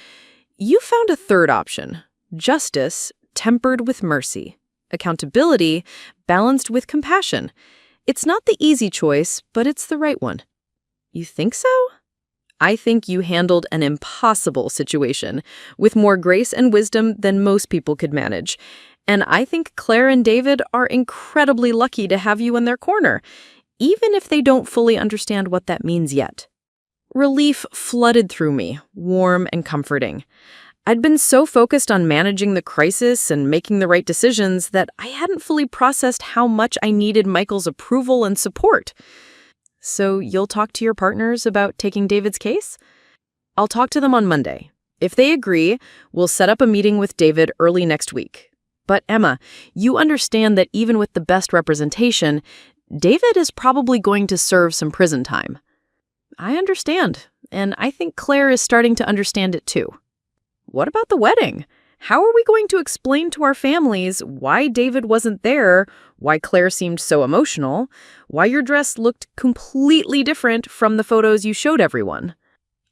Speaker 2: You found a third option. Justice tempered with mercy. Accountability balanced with compassion. It's not the easy choice, but it's the right one." "You think so?" "I think you handled an impossible situation with more grace and wisdom than most people could manage. And I think Claire and David are incredibly lucky to have you in their corner, even if they don't fully understand what that means yet." Relief flooded through me, warm and comforting. I'd been so focused on managing the crisis and making the right decisions that I hadn't fully processed how much I needed Michael's approval and support. "So you'll talk to your partners about taking David's case?" "I'll talk to them on Monday. If they agree, we'll set up a meeting with David early next week. But Emma, you understand that even with the best representation, David is probably going to serve some prison time." "I understand, and I think Claire is starting to understand it too." "What about the wedding? How are we going to explain to our families why David wasn't there, why Claire seemed so emotional, why your dress looked completely different from the photos you showed everyone?"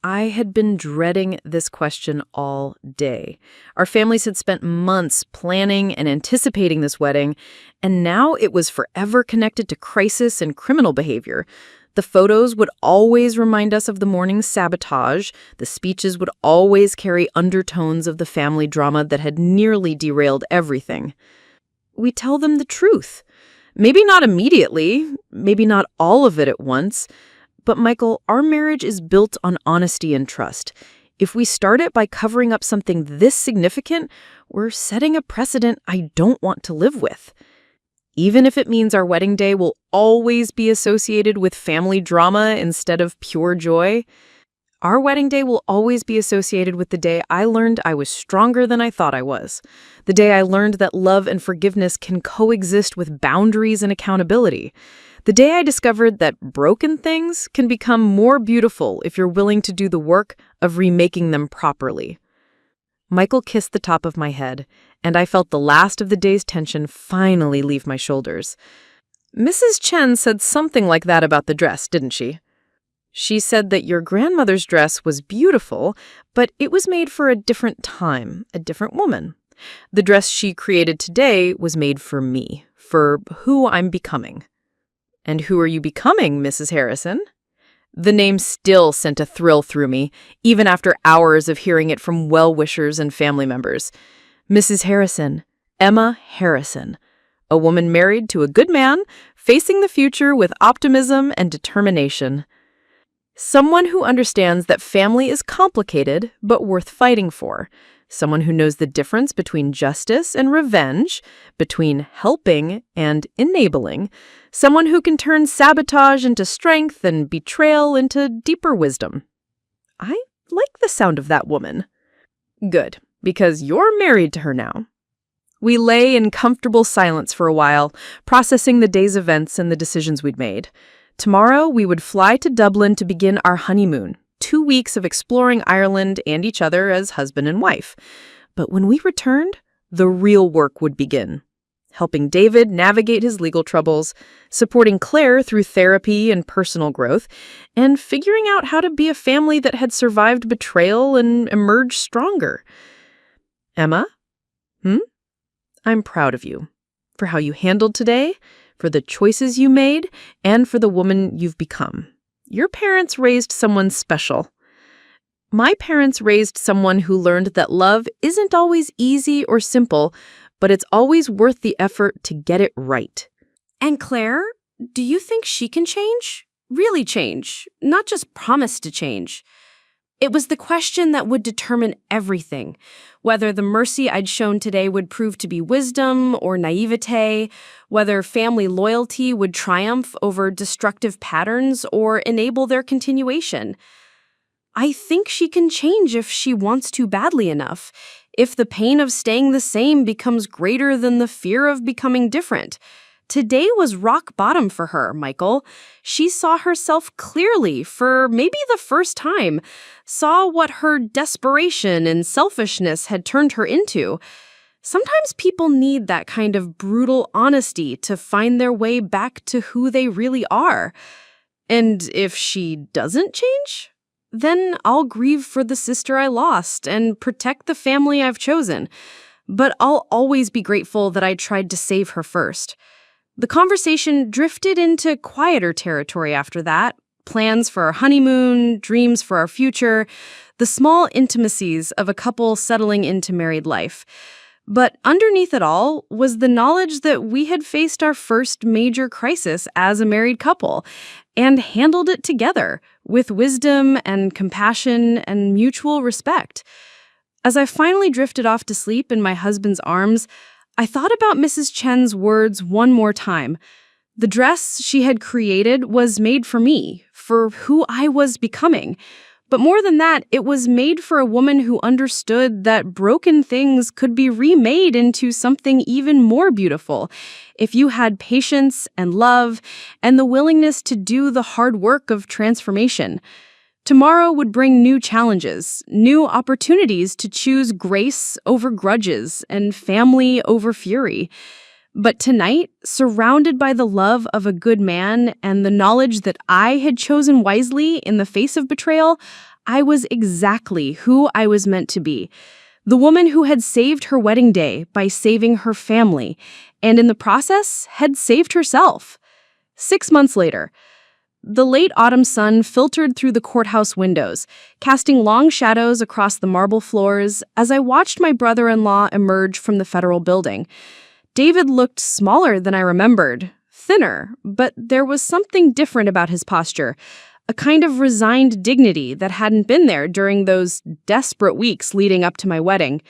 Speaker 2: I had been dreading this question all day. Our families had spent months planning and anticipating this wedding, and now it was forever connected to crisis and criminal behavior. The photos would always remind us of the morning's sabotage. The speeches would always carry undertones of the family drama that had nearly derailed everything. We tell them the truth. Maybe not immediately, maybe not all of it at once, but Michael, our marriage is built on honesty and trust. If we start it by covering up something this significant, we're setting a precedent I don't want to live with. Even if it means our wedding day will always be associated with family drama instead of pure joy, our wedding day will always be associated with the day I learned I was stronger than I thought I was. The day I learned that love and forgiveness can coexist with boundaries and accountability. The day I discovered that broken things can become more beautiful if you're willing to do the work of remaking them properly. Michael kissed the top of my head, and I felt the last of the day's tension finally leave my shoulders. "Mrs. Chen said something like that about the dress, didn't she?" "She said that your grandmother's dress was beautiful, but it was made for a different time, a different woman. The dress she created today was made for me, for who I'm becoming." "And who are you becoming, Mrs. Harrison?" The name still sent a thrill through me, even after hours of hearing it from well-wishers and family members. Mrs. Harrison, Emma Harrison, a woman married to a good man, facing the future with optimism and determination. Someone who understands that family is complicated but worth fighting for. Someone who knows the difference between justice and revenge, between helping and enabling. Someone who can turn sabotage into strength and betrayal into deeper wisdom. I like the sound of that woman. Good, because you're married to her now. We lay in comfortable silence for a while, processing the day's events and the decisions we'd made. Tomorrow, we would fly to Dublin to begin our honeymoon, 2 weeks of exploring Ireland and each other as husband and wife. But when we returned, the real work would begin. Helping David navigate his legal troubles, supporting Claire through therapy and personal growth, and figuring out how to be a family that had survived betrayal and emerged stronger. Emma? I'm proud of you for how you handled today, for the choices you made, and for the woman you've become. Your parents raised someone special. My parents raised someone who learned that love isn't always easy or simple, but it's always worth the effort to get it right.
Speaker 1: And Claire, do you think she can change? Really change, not just promise to change.
Speaker 3: It was the question that would determine everything, whether the mercy I'd shown today would prove to be wisdom or naivete, whether family loyalty would triumph over destructive patterns or enable their continuation. I think she can change if she wants to badly enough, if the pain of staying the same becomes greater than the fear of becoming different. Today was rock bottom for her, Michael. She saw herself clearly for maybe the first time, saw what her desperation and selfishness had turned her into. Sometimes people need that kind of brutal honesty to find their way back to who they really are. And if she doesn't change, then I'll grieve for the sister I lost and protect the family I've chosen. But I'll always be grateful that I tried to save her first. The conversation drifted into quieter territory after that. Plans for our honeymoon, dreams for our future, the small intimacies of a couple settling into married life. But underneath it all was the knowledge that we had faced our first major crisis as a married couple and handled it together with wisdom and compassion and mutual respect. As I finally drifted off to sleep in my husband's arms, I thought about Mrs. Chen's words one more time. The dress she had created was made for me, for who I was becoming. But more than that, it was made for a woman who understood that broken things could be remade into something even more beautiful if you had patience and love and the willingness to do the hard work of transformation. Tomorrow would bring new challenges, new opportunities to choose grace over grudges and family over fury. But tonight, surrounded by the love of a good man and the knowledge that I had chosen wisely in the face of betrayal, I was exactly who I was meant to be. The woman who had saved her wedding day by saving her family, and in the process had saved herself. 6 months later, the late autumn sun filtered through the courthouse windows, casting long shadows across the marble floors as I watched my brother-in-law emerge from the federal building. David looked smaller than I remembered, thinner, but there was something different about his posture, a kind of resigned dignity that hadn't been there during those desperate weeks leading up to my wedding.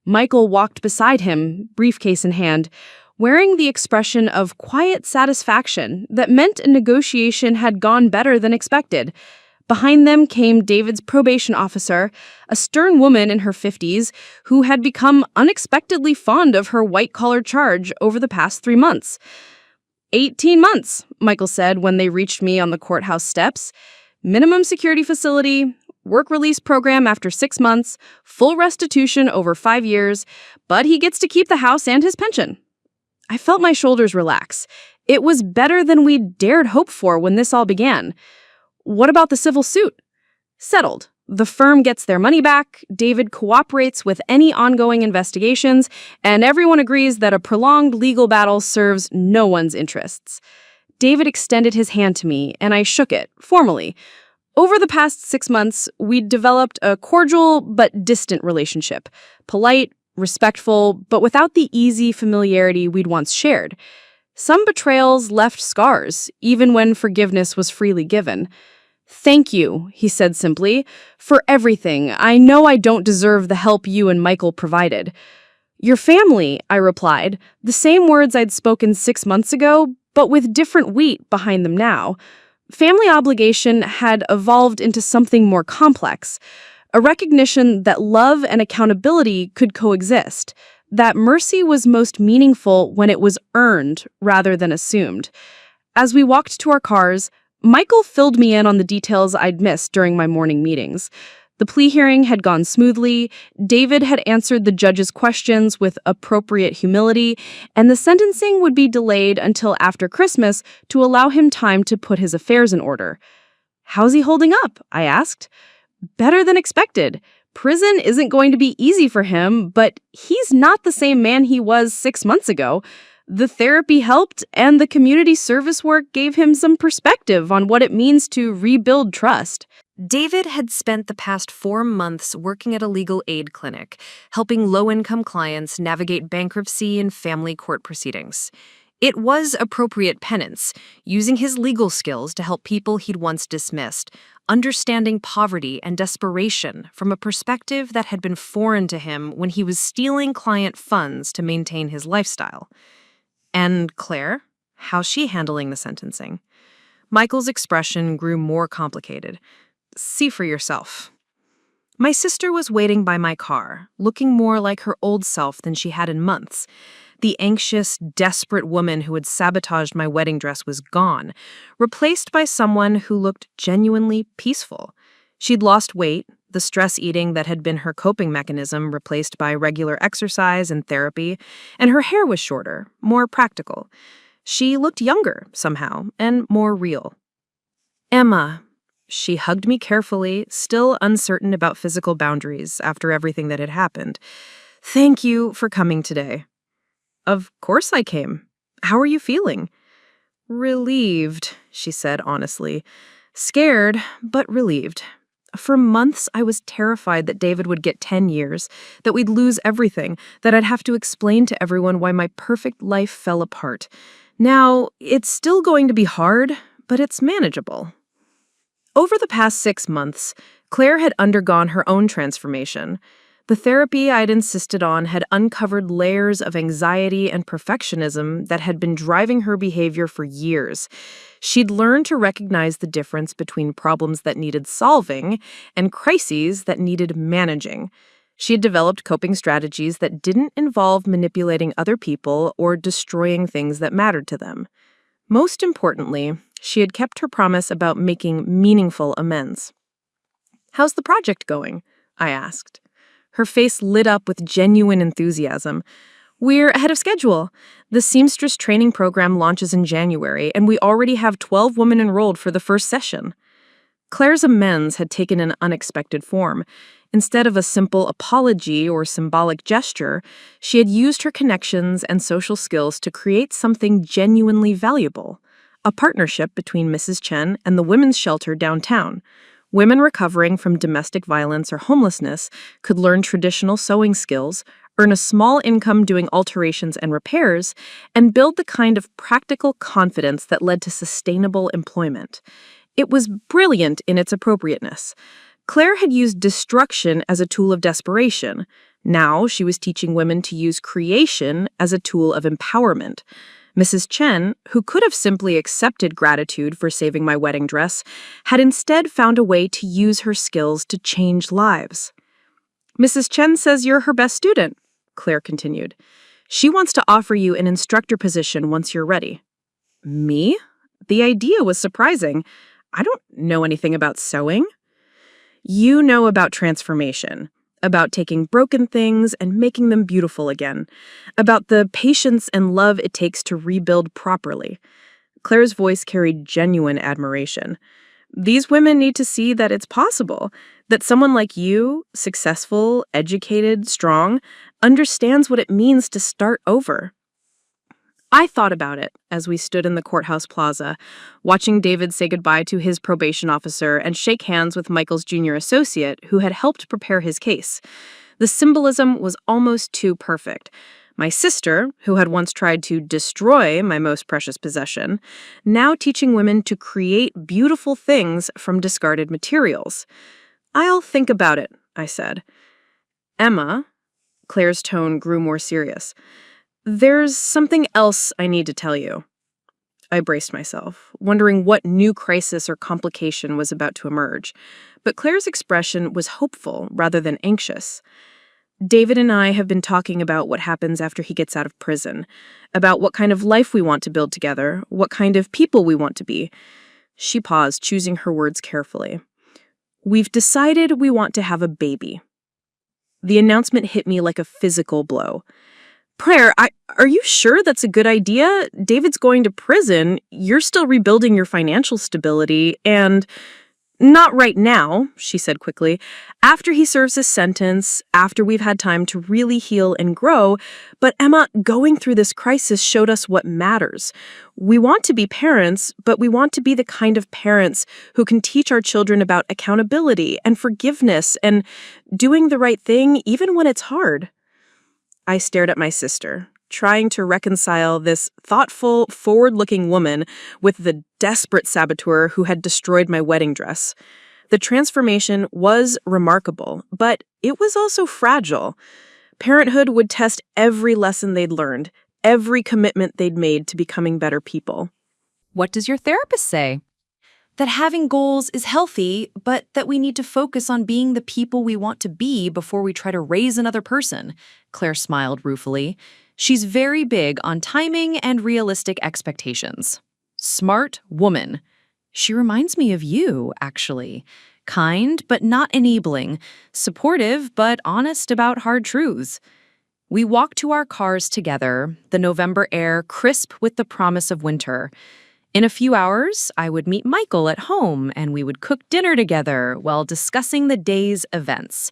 Speaker 3: Michael walked beside him, briefcase in hand, wearing the expression of quiet satisfaction that meant a negotiation had gone better than expected. Behind them came David's probation officer, a stern woman in her 50s who had become unexpectedly fond of her white-collar charge over the past 3 months. 18 months, Michael said when they reached me on the courthouse steps. Minimum security facility, work release program after 6 months, full restitution over 5 years, but he gets to keep the house and his pension. I felt my shoulders relax. It was better than we'd dared hope for when this all began. What about the civil suit? Settled. The firm gets their money back, David cooperates with any ongoing investigations, and everyone agrees that a prolonged legal battle serves no one's interests. David extended his hand to me, and I shook it, formally. Over the past 6 months, we'd developed a cordial but distant relationship. Polite, respectful, but without the easy familiarity we'd once shared. Some betrayals left scars, even when forgiveness was freely given. "Thank you," he said simply, "for everything. I know I don't deserve the help you and Michael provided." "Your family," I replied, the same words I'd spoken 6 months ago, but with different weight behind them now. Family obligation had evolved into something more complex, a recognition that love and accountability could coexist, that mercy was most meaningful when it was earned rather than assumed. As we walked to our cars, Michael filled me in on the details I'd missed during my morning meetings. The plea hearing had gone smoothly, David had answered the judge's questions with appropriate humility, and the sentencing would be delayed until after Christmas to allow him time to put his affairs in order. "How's he holding up?" I asked. "Better than expected. Prison isn't going to be easy for him, but he's not the same man he was 6 months ago. The therapy helped, and the community service work gave him some perspective on what it means to rebuild trust."
Speaker 1: David had spent the past 4 months working at a legal aid clinic, helping low-income clients navigate bankruptcy and family court proceedings. It was appropriate penance, using his legal skills to help people he'd once dismissed, understanding poverty and desperation from a perspective that had been foreign to him when he was stealing client funds to maintain his lifestyle. And Claire? How's she handling the sentencing? Michael's expression grew more complicated. See for yourself. My sister was waiting by my car, looking more like her old self than she had in months. The anxious, desperate woman who had sabotaged my wedding dress was gone, replaced by someone who looked genuinely peaceful. She'd lost weight, the stress eating that had been her coping mechanism replaced by regular exercise and therapy, and her hair was shorter, more practical. She looked younger, somehow, and more real. Emma. She hugged me carefully, still uncertain about physical boundaries after everything that had happened. Thank you for coming today. Of course I came. How are you feeling? Relieved, she said honestly. Scared, but relieved. For months, I was terrified that David would get 10 years, that we'd lose everything, that I'd have to explain to everyone why my perfect life fell apart. Now, it's still going to be hard, but it's manageable. Over the past 6 months, Claire had undergone her own transformation. The therapy I'd insisted on had uncovered layers of anxiety and perfectionism that had been driving her behavior for years. She'd learned to recognize the difference between problems that needed solving and crises that needed managing. She had developed coping strategies that didn't involve manipulating other people or destroying things that mattered to them. Most importantly, she had kept her promise about making meaningful amends. How's the project going? I asked. Her face lit up with genuine enthusiasm. We're ahead of schedule. The seamstress training program launches in January, and we already have 12 women enrolled for the first session. Claire's amends had taken an unexpected form. Instead of a simple apology or symbolic gesture, she had used her connections and social skills to create something genuinely valuable. A partnership between Mrs. Chen and the women's shelter downtown. Women recovering from domestic violence or homelessness could learn traditional sewing skills, earn a small income doing alterations and repairs, and build the kind of practical confidence that led to sustainable employment. It was brilliant in its appropriateness. Claire had used destruction as a tool of desperation. Now she was teaching women to use creation as a tool of empowerment. Mrs. Chen, who could have simply accepted gratitude for saving my wedding dress, had instead found a way to use her skills to change lives. Mrs. Chen says you're her best student, Claire continued. She wants to offer you an instructor position once you're ready. Me? The idea was surprising. I don't know anything about sewing. You know about transformation. About taking broken things and making them beautiful again, about the patience and love it takes to rebuild properly. Claire's voice carried genuine admiration. These women need to see that it's possible, that someone like you, successful, educated, strong, understands what it means to start over. I thought about it as we stood in the courthouse plaza, watching David say goodbye to his probation officer and shake hands with Michael's junior associate who had helped prepare his case. The symbolism was almost too perfect. My sister, who had once tried to destroy my most precious possession, now teaching women to create beautiful things from discarded materials. I'll think about it, I said. Emma, Claire's tone grew more serious. There's something else I need to tell you. I braced myself, wondering what new crisis or complication was about to emerge, but Claire's expression was hopeful rather than anxious. David and I have been talking about what happens after he gets out of prison, about what kind of life we want to build together, what kind of people we want to be. She paused, choosing her words carefully. We've decided we want to have a baby. The announcement hit me like a physical blow. Prayer, are you sure that's a good idea? David's going to prison. You're still rebuilding your financial stability, and... Not right now, she said quickly. After he serves his sentence, after we've had time to really heal and grow. But Emma, going through this crisis showed us what matters. We want to be parents, but we want to be the kind of parents who can teach our children about accountability and forgiveness and doing the right thing even when it's hard. I stared at my sister, trying to reconcile this thoughtful, forward-looking woman with the desperate saboteur who had destroyed my wedding dress.
Speaker 3: The transformation was remarkable, but it was also fragile. Parenthood would test every lesson they'd learned, every commitment they'd made to becoming better people.
Speaker 1: What does your therapist say? That having goals is healthy, but that we need to focus on being the people we want to be before we try to raise another person. Claire smiled ruefully. She's very big on timing and realistic expectations. Smart woman. She reminds me of you, actually. Kind, but not enabling. Supportive, but honest about hard truths. We walked to our cars together, the November air crisp with the promise of winter. In a few hours, I would meet Michael at home and we would cook dinner together while discussing the day's events.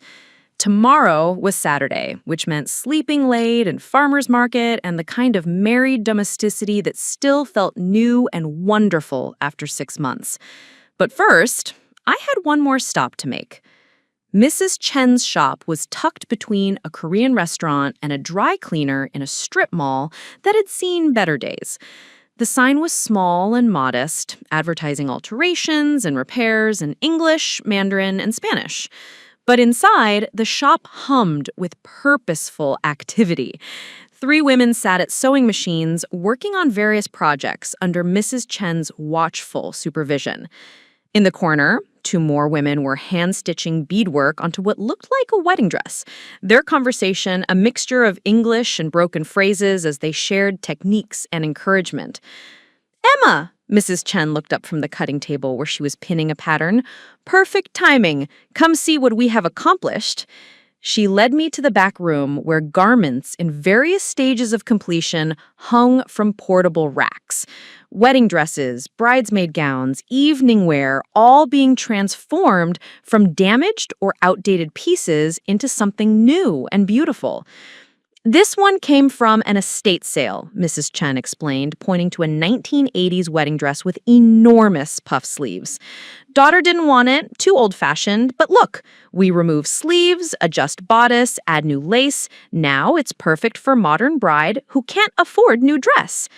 Speaker 1: Tomorrow was Saturday, which meant sleeping late and farmer's market and the kind of married domesticity that still felt new and wonderful after 6 months. But first, I had one more stop to make. Mrs. Chen's shop was tucked between a Korean restaurant and a dry cleaner in a strip mall that had seen better days. The sign was small and modest, advertising alterations and repairs in English, Mandarin, and Spanish. But inside, the shop hummed with purposeful activity. 3 women sat at sewing machines working on various projects under Mrs. Chen's watchful supervision. In the corner, 2 more women were hand-stitching beadwork onto what looked like a wedding dress. Their conversation, a mixture of English and broken phrases as they shared techniques and encouragement. "Emma!" Mrs. Chen looked up from the cutting table where she was pinning a pattern. "Perfect timing. Come see what we have accomplished." She led me to the back room where garments in various stages of completion hung from portable racks. Wedding dresses, bridesmaid gowns, evening wear, all being transformed from damaged or outdated pieces into something new and beautiful. "This one came from an estate sale," Mrs. Chen explained, pointing to a 1980s wedding dress with enormous puff sleeves. "Daughter didn't want it, too old-fashioned, but look, we remove sleeves, adjust bodice, add new lace. Now it's perfect for modern bride who can't afford new dress."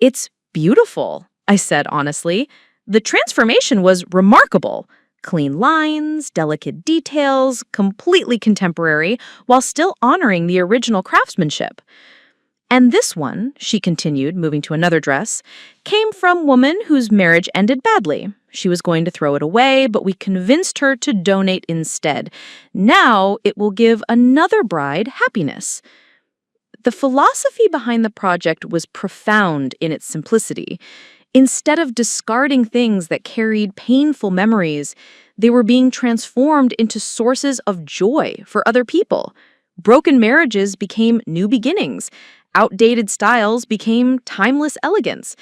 Speaker 1: "It's beautiful," I said honestly. "The transformation was remarkable. Clean lines, delicate details, completely contemporary, while still honoring the original craftsmanship." "And this one," she continued, moving to another dress, "came from a woman whose marriage ended badly. She was going to throw it away, but we convinced her to donate instead. Now it will give another bride happiness." The philosophy behind the project was profound in its simplicity. Instead of discarding things that carried painful memories, they were being transformed into sources of joy for other people. Broken marriages became new beginnings. Outdated styles became timeless elegance.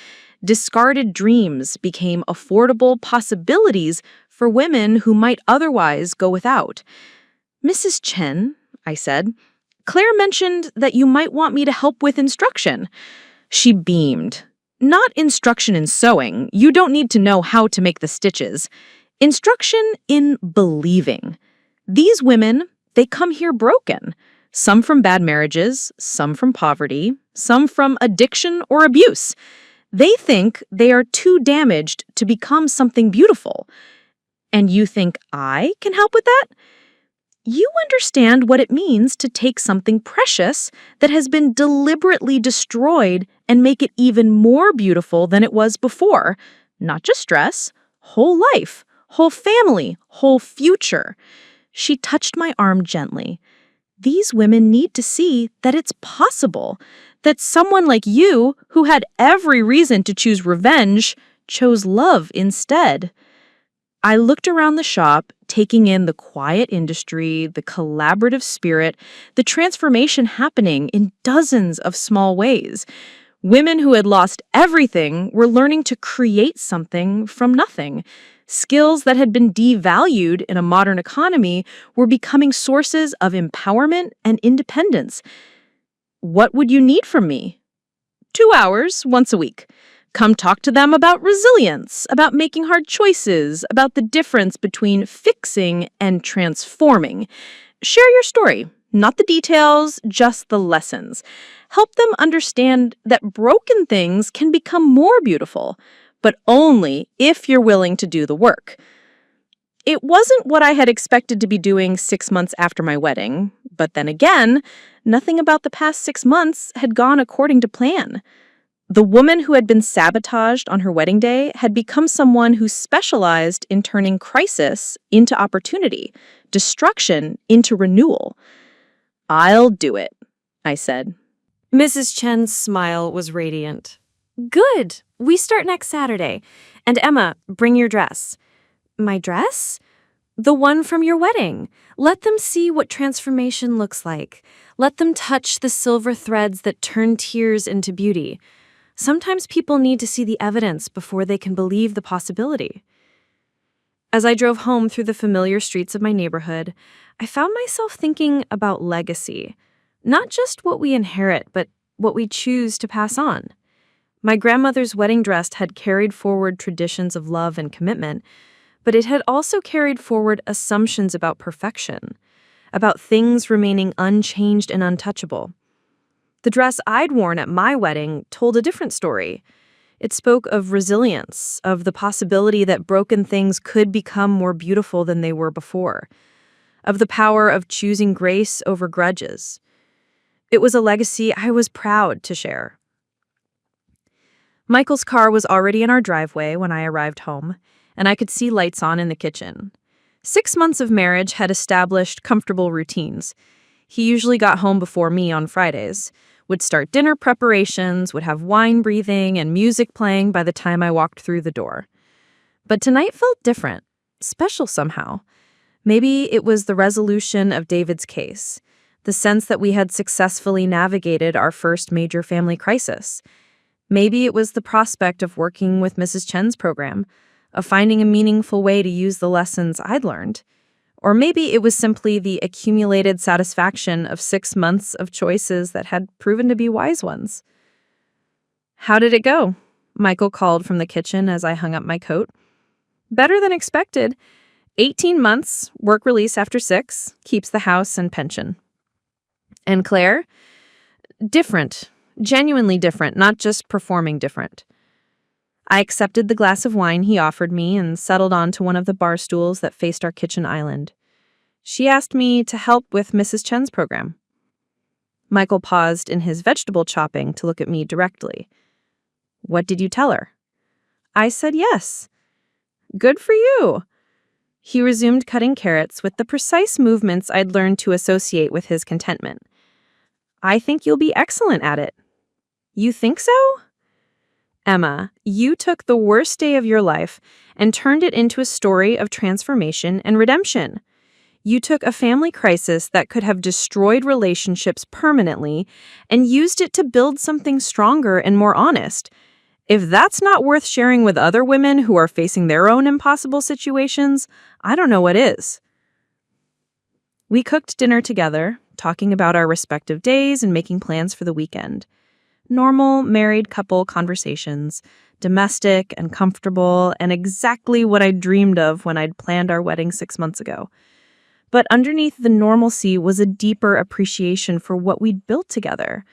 Speaker 1: Discarded dreams became affordable possibilities for women who might otherwise go without. "Mrs. Chen," I said, "Claire mentioned that you might want me to help with instruction." She beamed. "Not instruction in sewing. You don't need to know how to make the stitches. Instruction in believing. These women, they come here broken. Some from bad marriages, some from poverty, some from addiction or abuse. They think they are too damaged to become something beautiful. And you think I can help with that? You understand what it means to take something precious that has been deliberately destroyed and make it even more beautiful than it was before. Not just dress, whole life, whole family, whole future." She touched my arm gently. "These women need to see that it's possible, that someone like you, who had every reason to choose revenge, chose love instead." I looked around the shop, taking in the quiet industry, the collaborative spirit, the transformation happening in dozens of small ways. Women who had lost everything were learning to create something from nothing. Skills that had been devalued in a modern economy were becoming sources of empowerment and independence. "What would you need from me?" 2 hours, once a week. Come talk to them about resilience, about making hard choices, about the difference between fixing and transforming. Share your story, not the details, just the lessons. Help them understand that broken things can become more beautiful, but only if you're willing to do the work.
Speaker 3: It wasn't what I had expected to be doing 6 months after my wedding, but then again, nothing about the past 6 months had gone according to plan. The woman who had been sabotaged on her wedding day had become someone who specialized in turning crisis into opportunity, destruction into renewal. "I'll do it," I said.
Speaker 1: Mrs. Chen's smile was radiant. "Good. We start next Saturday. And Emma, bring your dress." "My dress?" "The one from your wedding. Let them see what transformation looks like. Let them touch the silver threads that turn tears into beauty. Sometimes people need to see the evidence before they can believe the possibility." As I drove home through the familiar streets of my neighborhood, I found myself thinking about legacy. Not just what we inherit, but what we choose to pass on. My grandmother's wedding dress had carried forward traditions of love and commitment, but it had also carried forward assumptions about perfection, about things remaining unchanged and untouchable. The dress I'd worn at my wedding told a different story. It spoke of resilience, of the possibility that broken things could become more beautiful than they were before, of the power of choosing grace over grudges. It was a legacy I was proud to share. Michael's car was already in our driveway when I arrived home, and I could see lights on in the kitchen. 6 months of marriage had established comfortable routines. He usually got home before me on Fridays, would start dinner preparations, would have wine breathing and music playing by the time I walked through the door. But tonight felt different, special somehow. Maybe it was the resolution of David's case, the sense that we had successfully navigated our first major family crisis. Maybe it was the prospect of working with Mrs. Chen's program, of finding a meaningful way to use the lessons I'd learned. Or maybe it was simply the accumulated satisfaction of 6 months of choices that had proven to be wise ones. "How did it go?" Michael called from the kitchen as I hung up my coat. "Better than expected. 18 months, work release after 6, keeps the house and pension." "And Claire?" "Different. Genuinely different, not just performing different." I accepted the glass of wine he offered me and settled onto one of the bar stools that faced our kitchen island. "She asked me to help with Mrs. Chen's program." Michael paused in his vegetable chopping to look at me directly. "What did you tell her?" I said yes. "Good for you." He resumed cutting carrots with the precise movements I'd learned to associate with his contentment. "I think you'll be excellent at it." "You think so?" "Emma, you took the worst day of your life and turned it into a story of transformation and redemption. You took a family crisis that could have destroyed relationships permanently and used it to build something stronger and more honest. If that's not worth sharing with other women who are facing their own impossible situations, I don't know what is." We cooked dinner together, talking about our respective days and making plans for the weekend. Normal married couple conversations, domestic and comfortable, and exactly what I'd dreamed of when I'd planned our wedding 6 months ago. But underneath the normalcy was a deeper appreciation for what we'd built together.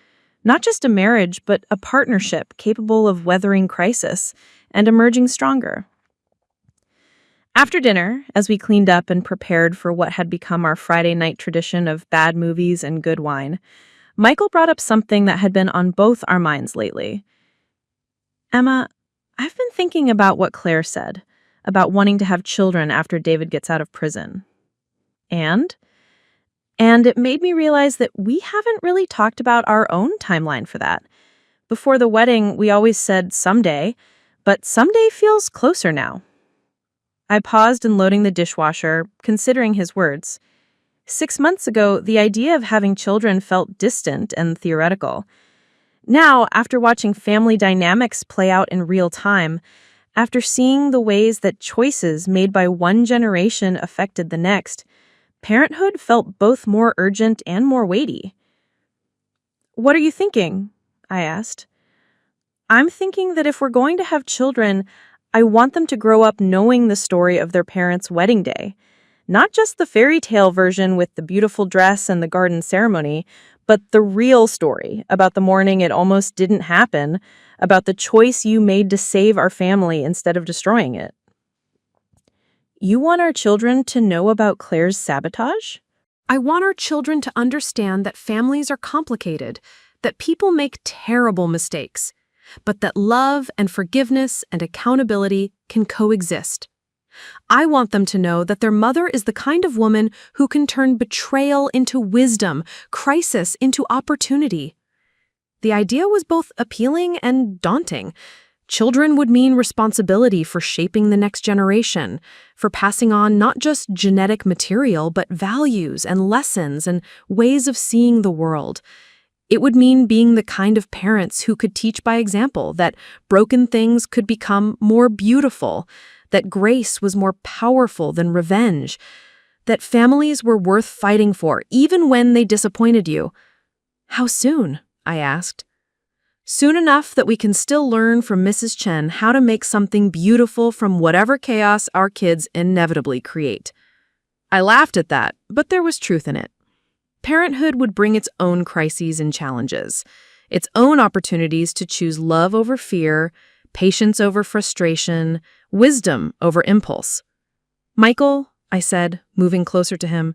Speaker 1: Not just a marriage, but a partnership capable of weathering crisis and emerging stronger. After dinner, as we cleaned up and prepared for what had become our Friday night tradition of bad movies and good wine, Michael brought up something that had been on both our minds lately. "Emma, I've been thinking about what Claire said, about wanting to have children after David gets out of prison. And it made me realize that we haven't really talked about our own timeline for that. Before the wedding, we always said someday, but someday feels closer now." I paused in loading the dishwasher, considering his words. 6 months ago, the idea of having children felt distant and theoretical. Now, after watching family dynamics play out in real time, after seeing the ways that choices made by one generation affected the next, parenthood felt both more urgent and more weighty. "What are you thinking?" I asked. "I'm thinking that if we're going to have children, I want them to grow up knowing the story of their parents' wedding day. Not just the fairy tale version with the beautiful dress and the garden ceremony, but the real story about the morning it almost didn't happen, about the choice you made to save our family instead of destroying it."
Speaker 3: You want our children to know about Claire's sabotage?
Speaker 1: I want our children to understand that families are complicated, that people make terrible mistakes, but that love and forgiveness and accountability can coexist. I want them to know that their mother is the kind of woman who can turn betrayal into wisdom, crisis into opportunity. The idea was both appealing and daunting. Children would mean responsibility for shaping the next generation, for passing on not just genetic material, but values and lessons and ways of seeing the world. It would mean being the kind of parents who could teach by example that broken things could become more beautiful, that grace was more powerful than revenge, that families were worth fighting for, even when they disappointed you. How soon? I asked. Soon enough that we can still learn from Mrs. Chen how to make something beautiful from whatever chaos our kids inevitably create. I laughed at that, but there was truth in it. Parenthood would bring its own crises and challenges, its own opportunities to choose love over fear, patience over frustration, wisdom over impulse. Michael, I said, moving closer to him,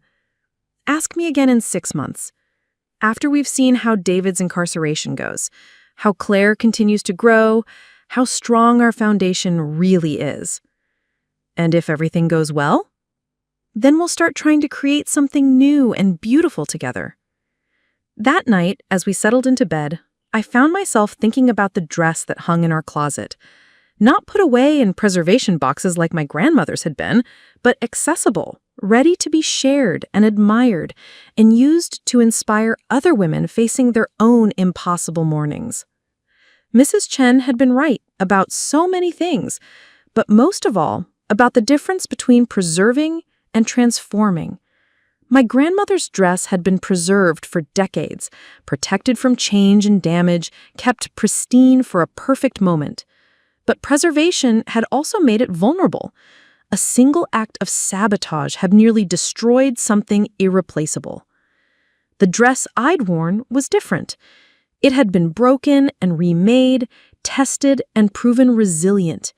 Speaker 1: ask me again in 6 months. After we've seen how David's incarceration goes, how Claire continues to grow, how strong our foundation really is. And if everything goes well, then we'll start trying to create something new and beautiful together. That night, as we settled into bed, I found myself thinking about the dress that hung in our closet. Not put away in preservation boxes like my grandmother's had been, but accessible, ready to be shared and admired, and used to inspire other women facing their own impossible mornings. Mrs. Chen had been right about so many things, but most of all, about the difference between preserving and transforming. My grandmother's dress had been preserved for decades, protected from change and damage, kept pristine for a perfect moment. But preservation had also made it vulnerable. A single act of sabotage had nearly destroyed something irreplaceable. The dress I'd worn was different. It had been broken and remade, tested and proven resilient.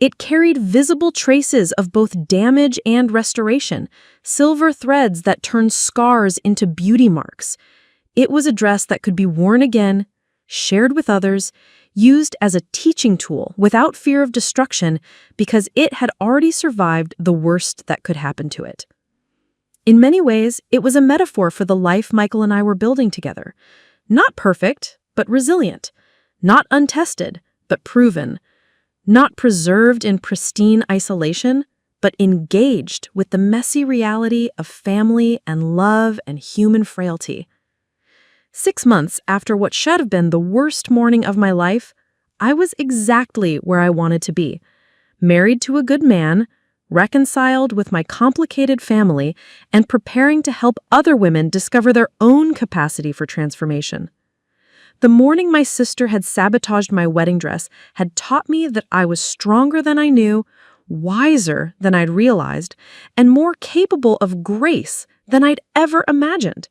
Speaker 1: It carried visible traces of both damage and restoration, silver threads that turned scars into beauty marks. It was a dress that could be worn again, shared with others, used as a teaching tool without fear of destruction because it had already survived the worst that could happen to it. In many ways, it was a metaphor for the life Michael and I were building together. Not perfect, but resilient. Not untested, but proven. Not preserved in pristine isolation, but engaged with the messy reality of family and love and human frailty. 6 months after what should have been the worst morning of my life, I was exactly where I wanted to be. Married to a good man, reconciled with my complicated family, and preparing to help other women discover their own capacity for transformation. The morning my sister had sabotaged my wedding dress had taught me that I was stronger than I knew, wiser than I'd realized, and more capable of grace than I'd ever imagined.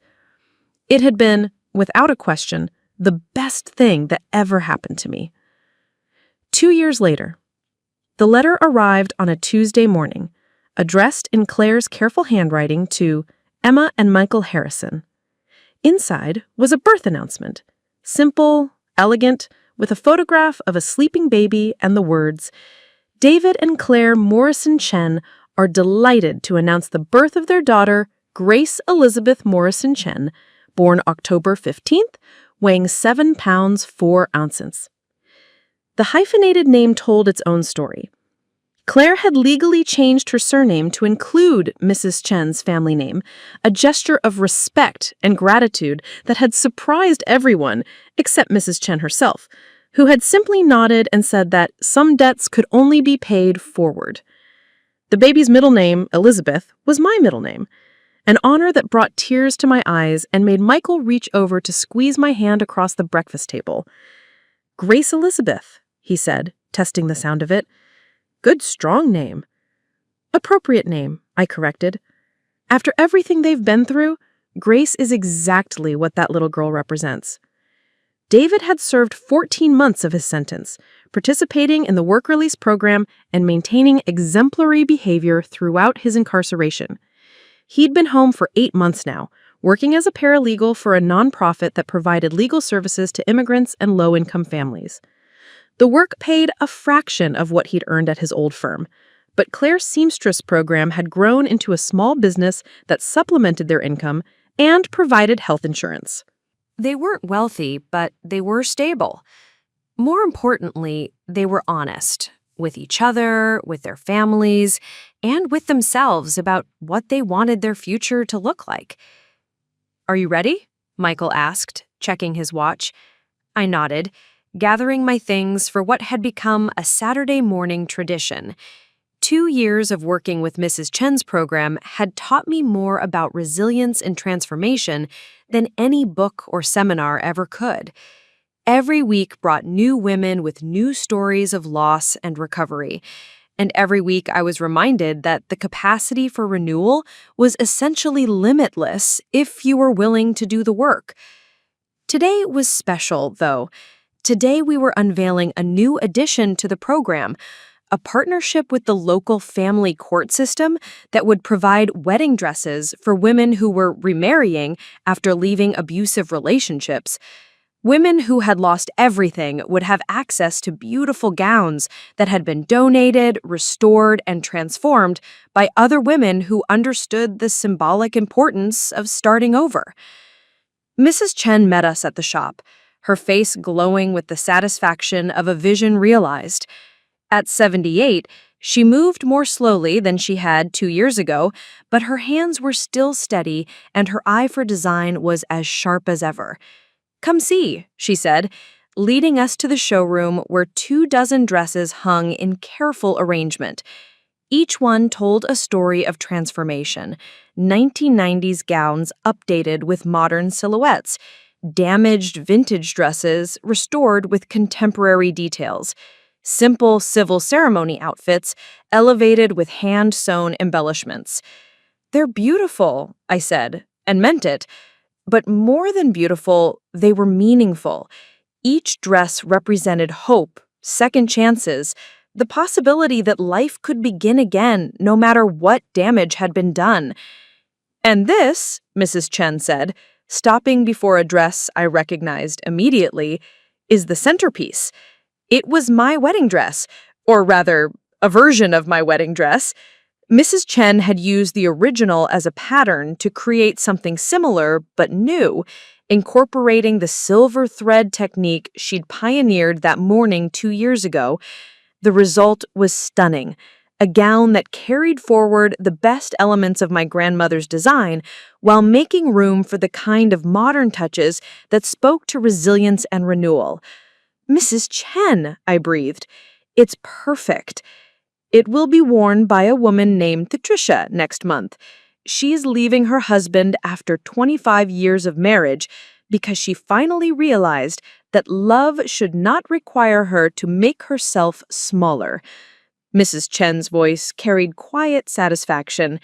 Speaker 1: It had been, without a question, the best thing that ever happened to me. 2 years later, the letter arrived on a Tuesday morning, addressed in Claire's careful handwriting to Emma and Michael Harrison. Inside was a birth announcement. Simple, elegant, with a photograph of a sleeping baby and the words, "David and Claire Morrison Chen are delighted to announce the birth of their daughter, Grace Elizabeth Morrison Chen, born October 15th, weighing 7 pounds 4 ounces." The hyphenated name told its own story. Claire had legally changed her surname to include Mrs. Chen's family name, a gesture of respect and gratitude that had surprised everyone except Mrs. Chen herself, who had simply nodded and said that some debts could only be paid forward. The baby's middle name, Elizabeth, was my middle name, an honor that brought tears to my eyes and made Michael reach over to squeeze my hand across the breakfast table. "Grace Elizabeth," he said, testing the sound of it. "Good, strong name." "Appropriate name," I corrected. After everything they've been through, Grace is exactly what that little girl represents.
Speaker 2: David had served 14 months of his sentence, participating in the work release program and maintaining exemplary behavior throughout his incarceration. He'd been home for 8 months now, working as a paralegal for a nonprofit that provided legal services to immigrants and low-income families. The work paid a fraction of what he'd earned at his old firm, but Claire's seamstress program had grown into a small business that supplemented their income and provided health insurance.
Speaker 1: They weren't wealthy, but they were stable. More importantly, they were honest with each other, with their families, and with themselves about what they wanted their future to look like. "Are you ready?" Michael asked, checking his watch. I nodded, gathering my things for what had become a Saturday morning tradition. 2 years of working with Mrs. Chen's program had taught me more about resilience and transformation than any book or seminar ever could. Every week brought new women with new stories of loss and recovery. And every week I was reminded that the capacity for renewal was essentially limitless if you were willing to do the work. Today was special, though. Today we were unveiling a new addition to the program, a partnership with the local family court system that would provide wedding dresses for women who were remarrying after leaving abusive relationships. Women who had lost everything would have access to beautiful gowns that had been donated, restored, and transformed by other women who understood the symbolic importance of starting over. Mrs. Chen met us at the shop, her face glowing with the satisfaction of a vision realized. At 78, she moved more slowly than she had 2 years ago, but her hands were still steady and her eye for design was as sharp as ever. "Come see," she said, leading us to the showroom where 24 dresses hung in careful arrangement. Each one told a story of transformation, 1990s gowns updated with modern silhouettes, damaged vintage dresses restored with contemporary details, simple civil ceremony outfits elevated with hand-sewn embellishments. "They're beautiful," I said, and meant it. But more than beautiful, they were meaningful. Each dress represented hope, second chances, the possibility that life could begin again no matter what damage had been done. "And this," Mrs. Chen said, stopping before a dress I recognized immediately, "is the centerpiece. It was my wedding dress, or rather, a version of my wedding dress. Mrs. Chen had used the original as a pattern to create something similar but new, incorporating the silver thread technique she'd pioneered that morning 2 years ago. The result was stunning, a gown that carried forward the best elements of my grandmother's design while making room for the kind of modern touches that spoke to resilience and renewal. "Mrs. Chen," I breathed, "it's perfect. It will be worn by a woman named Patricia next month. She's leaving her husband after 25 years of marriage because she finally realized that love should not require her to make herself smaller." Mrs. Chen's voice carried quiet satisfaction.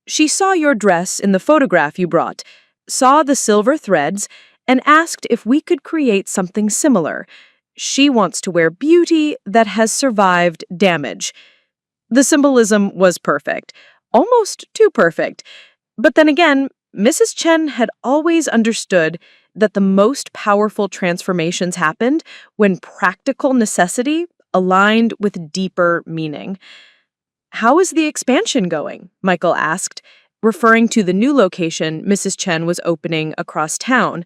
Speaker 1: "She saw your dress in the photograph you brought, saw the silver threads, and asked if we could create something similar. She wants to wear beauty that has survived damage." The symbolism was perfect, almost too perfect. But then again, Mrs. Chen had always understood that the most powerful transformations happened when practical necessity aligned with deeper meaning. "How is the expansion going?" Michael asked, referring to the new location Mrs. Chen was opening across town.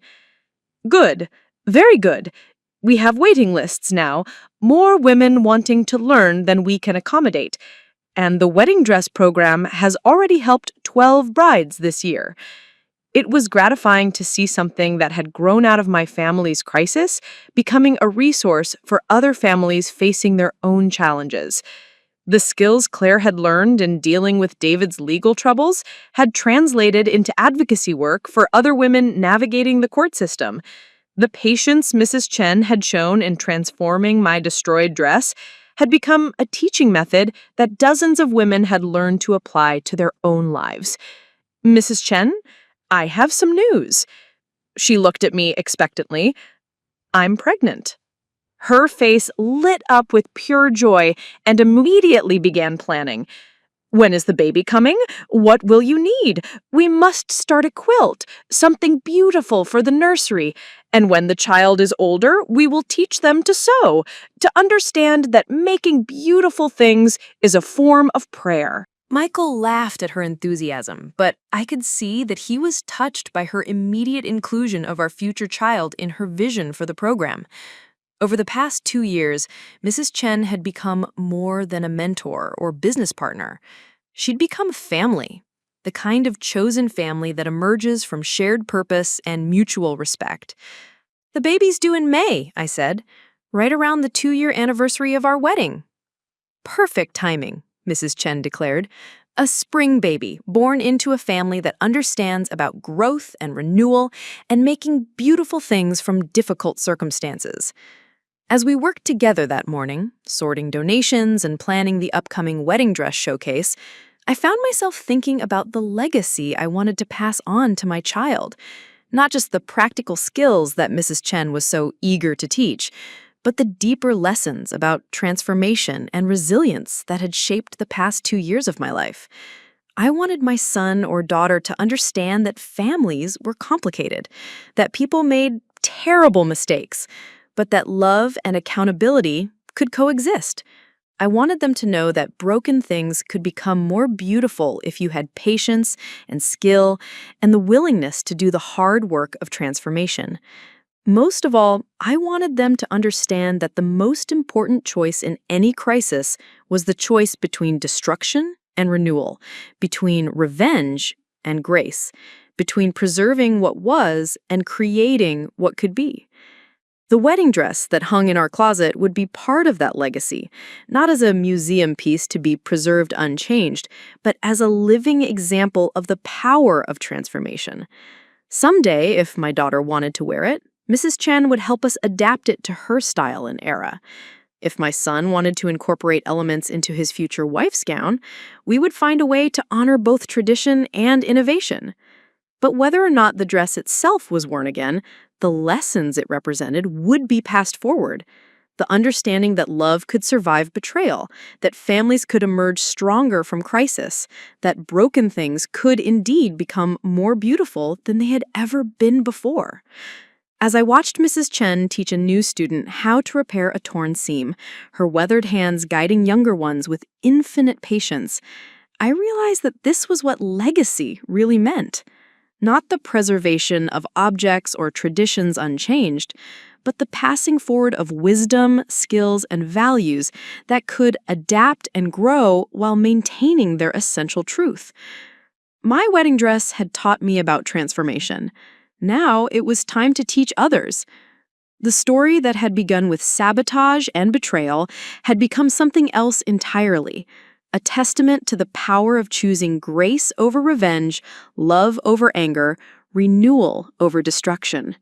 Speaker 1: "Good, very good. We have waiting lists now, more women wanting to learn than we can accommodate. And the wedding dress program has already helped 12 brides this year." It was gratifying to see something that had grown out of my family's crisis becoming a resource for other families facing their own challenges. The skills Claire had learned in dealing with David's legal troubles had translated into advocacy work for other women navigating the court system. The patience Mrs. Chen had shown in transforming my destroyed dress had become a teaching method that dozens of women had learned to apply to their own lives. "Mrs. Chen, I have some news." She looked at me expectantly.
Speaker 3: I'm pregnant." Her face lit up with pure joy and immediately began planning. "When is the baby coming? What will you need? We must start a quilt, something beautiful for the nursery. And when the child is older, we will teach them to sew, to understand that making beautiful things is a form of prayer."
Speaker 1: Michael laughed at her enthusiasm, but I could see that he was touched by her immediate inclusion of our future child in her vision for the program. Over the past 2 years, Mrs. Chen had become more than a mentor or business partner. She'd become family, the kind of chosen family that emerges from shared purpose and mutual respect. "The baby's due in May," I said, "right around the 2-year anniversary of our wedding." "Perfect timing," Mrs. Chen declared. "A spring baby born into a family that understands about growth and renewal and making beautiful things from difficult circumstances." As we worked together that morning, sorting donations and planning the upcoming wedding dress showcase, I found myself thinking about the legacy I wanted to pass on to my child. Not just the practical skills that Mrs. Chen was so eager to teach, but the deeper lessons about transformation and resilience that had shaped the past 2 years of my life. I wanted my son or daughter to understand that families were complicated, that people made terrible mistakes, but that love and accountability could coexist. I wanted them to know that broken things could become more beautiful if you had patience and skill and the willingness to do the hard work of transformation. Most of all, I wanted them to understand that the most important choice in any crisis was the choice between destruction and renewal, between revenge and grace, between preserving what was and creating what could be. The wedding dress that hung in our closet would be part of that legacy, not as a museum piece to be preserved unchanged, but as a living example of the power of transformation. Someday, if my daughter wanted to wear it, Mrs. Chen would help us adapt it to her style and era. If my son wanted to incorporate elements into his future wife's gown, we would find a way to honor both tradition and innovation. But whether or not the dress itself was worn again, the lessons it represented would be passed forward. The understanding that love could survive betrayal, that families could emerge stronger from crisis, that broken things could indeed become more beautiful than they had ever been before. As I watched Mrs. Chen teach a new student how to repair a torn seam, her weathered hands guiding younger ones with infinite patience, I realized that this was what legacy really meant. Not the preservation of objects or traditions unchanged, but the passing forward of wisdom, skills, and values that could adapt and grow while maintaining their essential truth. My wedding dress had taught me about transformation. Now it was time to teach others. The story that had begun with sabotage and betrayal had become something else entirely. A testament to the power of choosing grace over revenge, love over anger, renewal over destruction.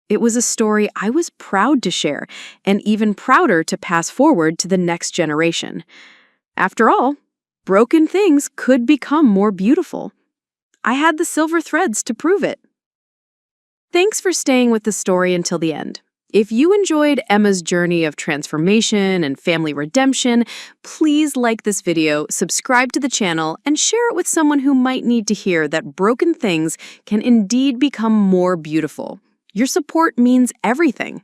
Speaker 1: It was a story I was proud to share, and even prouder to pass forward to the next generation. After all, broken things could become more beautiful. I had the silver threads to prove it. Thanks for staying with the story until the end. If you enjoyed Emma's journey of transformation and family redemption, please like this video, subscribe to the channel, and share it with someone who might need to hear that broken things can indeed become more beautiful. Your support means everything.